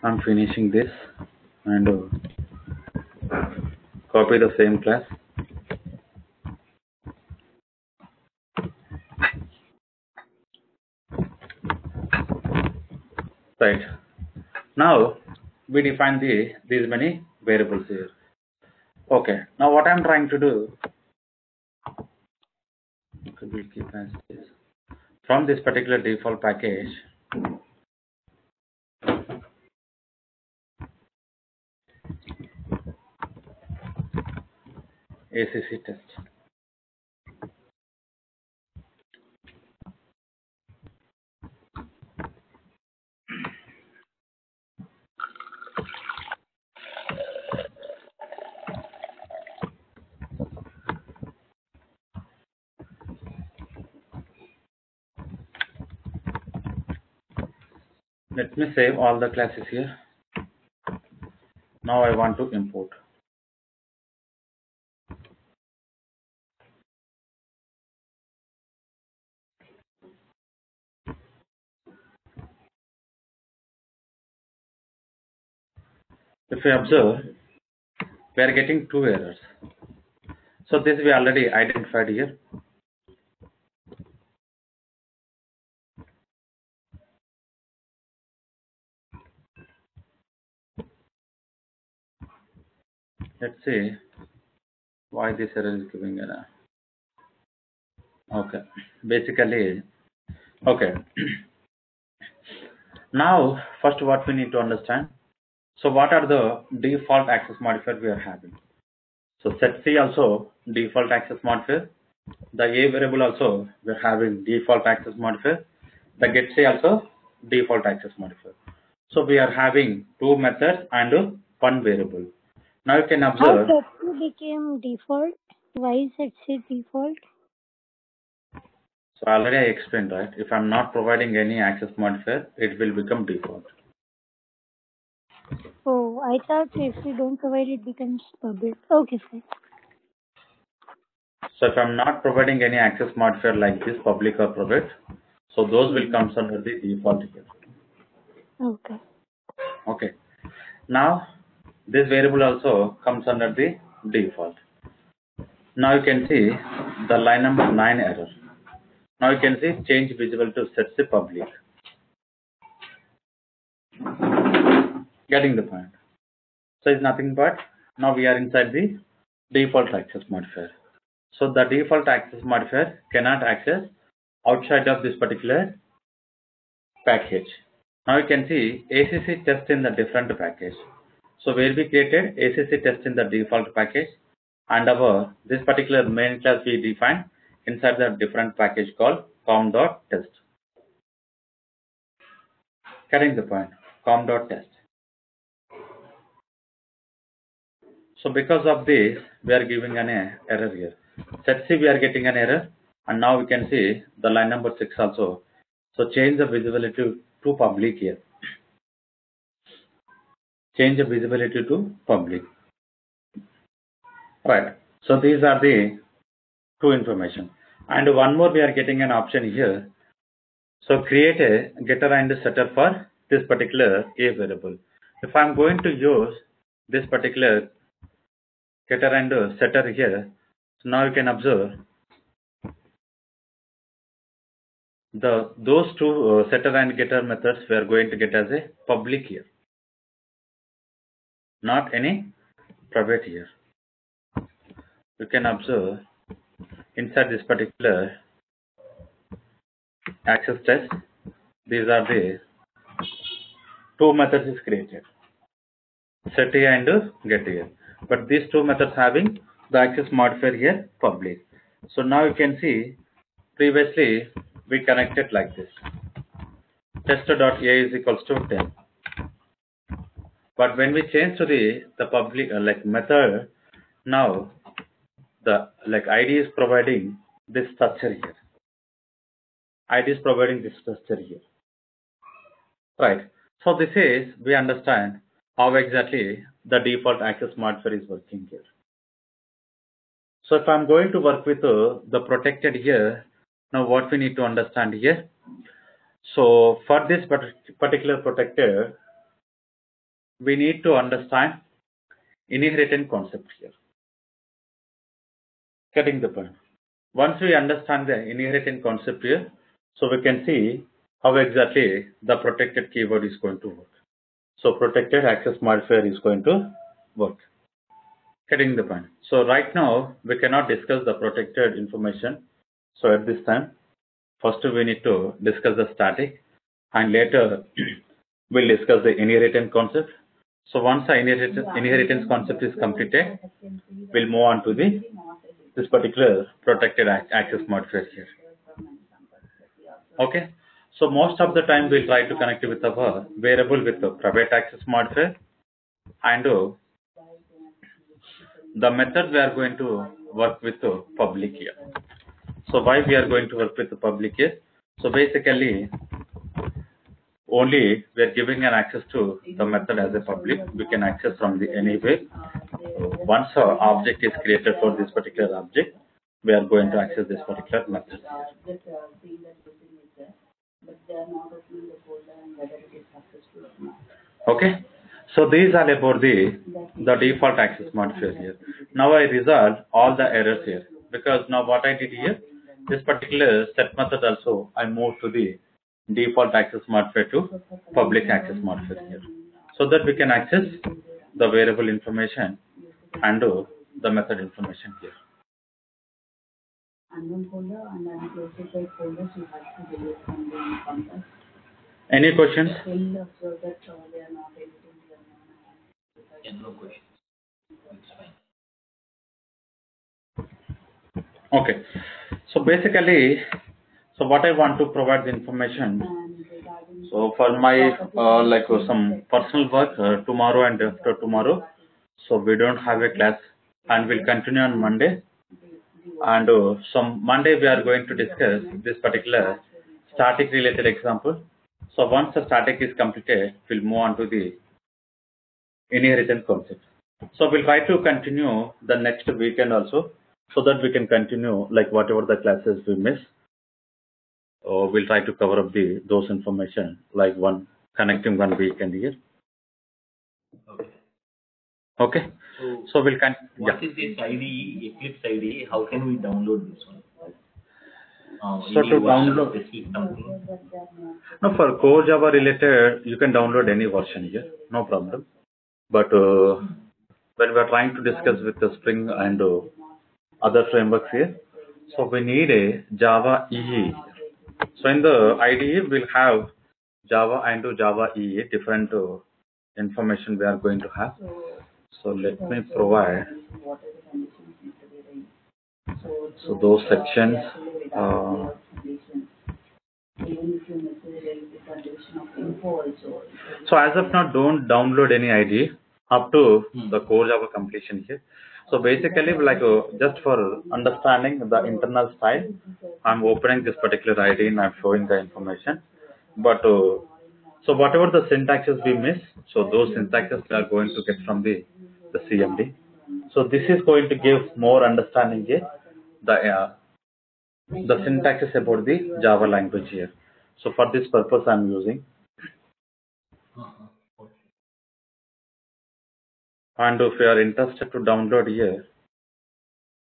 I'm finishing this and copy the same class. Right. Now we define these many variables here. Okay. Now what I'm trying to do, okay, we'll keep as this. From this particular default package, ACC test. Let me save all the classes here. Now I want to import. If you observe, we are getting two errors. So this we already identified here. Let's see why this error is giving error. Okay, basically, okay. Now, first what we need to understand. So what are the default access modifier we are having? So set C also default access modifier. The A variable also we are having default access modifier. The get C also default access modifier. So we are having two methods and one variable. Now you can observe. How set C became default? Why is set C default? So already I explained, right? If I'm not providing any access modifier, it will become default. Oh, I thought if we don't provide it becomes public. Okay, fine. So if I'm not providing any access modifier like this, public or private, so those will come under the default here. Okay. Okay. Now this variable also comes under the default. Now you can see the line number 9 error. Now you can see change visible to set the public. Getting the point. So it's nothing but now we are inside the default access modifier. So the default access modifier cannot access outside of this particular package. Now you can see ACC test in the different package. So where we created ACC test in the default package, and our this particular main class we defined inside the different package called com.test. Getting the point, com.test. So because of this, we are giving an error here. Set C we are getting an error, and now we can see the line number 6 also. So change the visibility to public here. Change the visibility to public. Right. So these are the two information. And one more we are getting an option here. So create a getter and setter for this particular A variable. If I'm going to use this particular getter and setter here. So now you can observe those two setter and getter methods we are going to get as a public here, not any private here. You can observe inside this particular access test, these are the two methods is created, set here and get here. But these two methods having the access modifier here public. So now you can see previously we connected like this. Test.a is equals to 10. But when we change to the public method, now the ID is providing this structure here. ID is providing this structure here. Right. So this is, we understand how exactly the default access modifier is working here. So if I'm going to work with the protected here, now what we need to understand here. So for this particular protected, we need to understand inheritance concept here. Getting the point. Once we understand the inheritance concept here, so we can see how exactly the protected keyword is going to work. So protected access modifier is going to work. Getting the point. So right now we cannot discuss the protected information. So at this time, first we need to discuss the static, and later we'll discuss the inheritance concept. So once the inheritance concept is completed, we'll move on to this particular protected access modifier here. Okay. So most of the time we'll try to connect it with our variable with the private access modifier, and the method we are going to work with the public here. So why we are going to work with the public here? So basically only we are giving an access to the method as a public. We can access from the anywhere. Once our object is created for this particular object, we are going to access this particular method here. Okay. So these are about the default access modifier here. Now I resolve all the errors here, because now what I did here, this particular set method also I moved to the default access modifier to public access modifier here, so that we can access the variable information and the method information here. Any questions? Yeah, no questions. It's fine. Okay. So basically, so what I want to provide the information. So for my some personal work tomorrow and after tomorrow, so we don't have a class, and we'll continue on Monday. And some Monday we are going to discuss this particular static related example. So once the static is completed, we'll move on to the inheritance concept. So we'll try to continue the next weekend also, so that we can continue whatever the classes we miss. We'll try to cover up those information connecting one weekend here. Okay. Okay. So we'll what is this ID, Eclipse ID? How can we download this one? So to download, no, for core Java related, you can download any version here, no problem. But when we are trying to discuss with the Spring and other frameworks here, so we need a Java EE. So in the IDE, we'll have Java and Java EE, different information we are going to have. So let me provide. So those sections. So as of now, don't download any IDE up to the core Java completion here. So basically, just for understanding the internal style, I'm opening this particular IDE and I'm showing the information. But so whatever the syntaxes we miss, so those syntaxes we are going to get from the CMD. So this is going to give more understanding here, the syntaxes about the Java language here. So for this purpose, I'm using. And if you are interested to download here,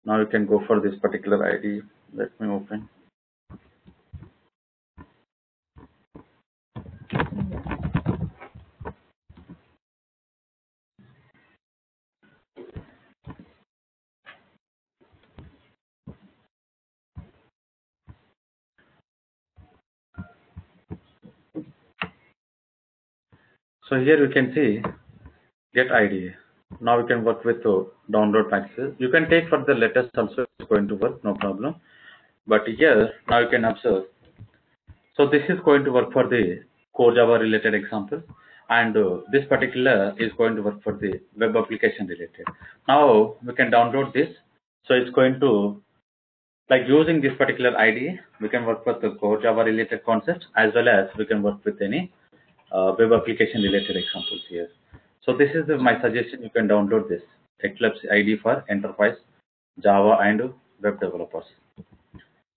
now you can go for this particular ID. Let me open. So here you can see get ID. Now you can work with download packages. You can take for the letters also, it's going to work, no problem. But here now you can observe. So this is going to work for the core Java related example, and this particular is going to work for the web application related. Now we can download this. So it's going to, like, using this particular ID, we can work with the core Java related concepts, as well as we can work with any web application related examples here. So this is my suggestion. You can download this Eclipse ID for enterprise Java and web developers.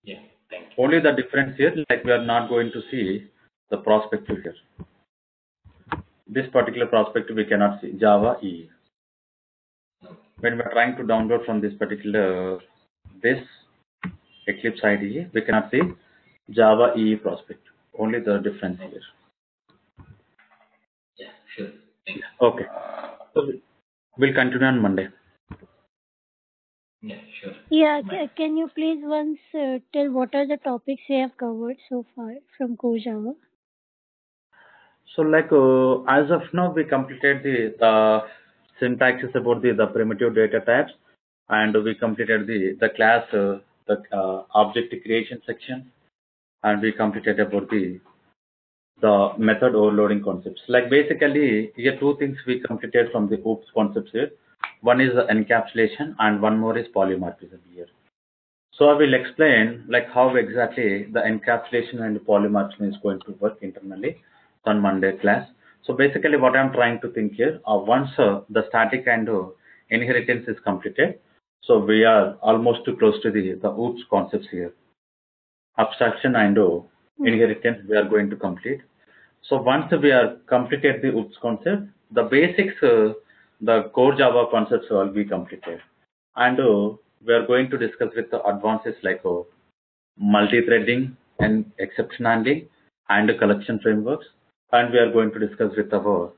Yeah, thank you. Only the difference here, like, we are not going to see the prospective here. This particular prospective we cannot see, Java EE. When we are trying to download from this particular this Eclipse IDE, we cannot see Java EE prospect. Only the difference here. Yeah, sure. Thank you. Okay. So we'll continue on Monday. Yeah, sure. Yeah, can you please once tell what are the topics you have covered so far from Core Java? So, like, as of now, we completed the syntaxes about the primitive data types, and we completed the class, the object creation section, and we completed about the method overloading concepts. Like, basically, here two things we completed from the OOPS concepts here. One is the encapsulation, and one more is polymorphism here. So I will explain like how exactly the encapsulation and polymorphism is going to work internally on Monday class. So basically what I'm trying to think here, once the static and inheritance is completed, so we are almost too close to the OOPS concepts here. Abstraction and inheritance we are going to complete. So once we are completed the OOPS concept, the basics, the core Java concepts will be completed. And we are going to discuss with the advances like multi-threading and exception handling and collection frameworks. And we are going to discuss with our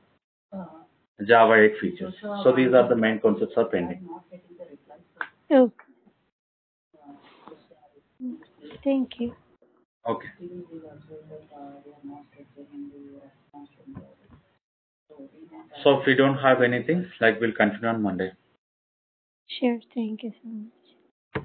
Java 8 features. So these are the main concepts are pending. Okay. Thank you. Okay. So if we don't have anything, like, we'll continue on Monday. Sure. Thank you so much.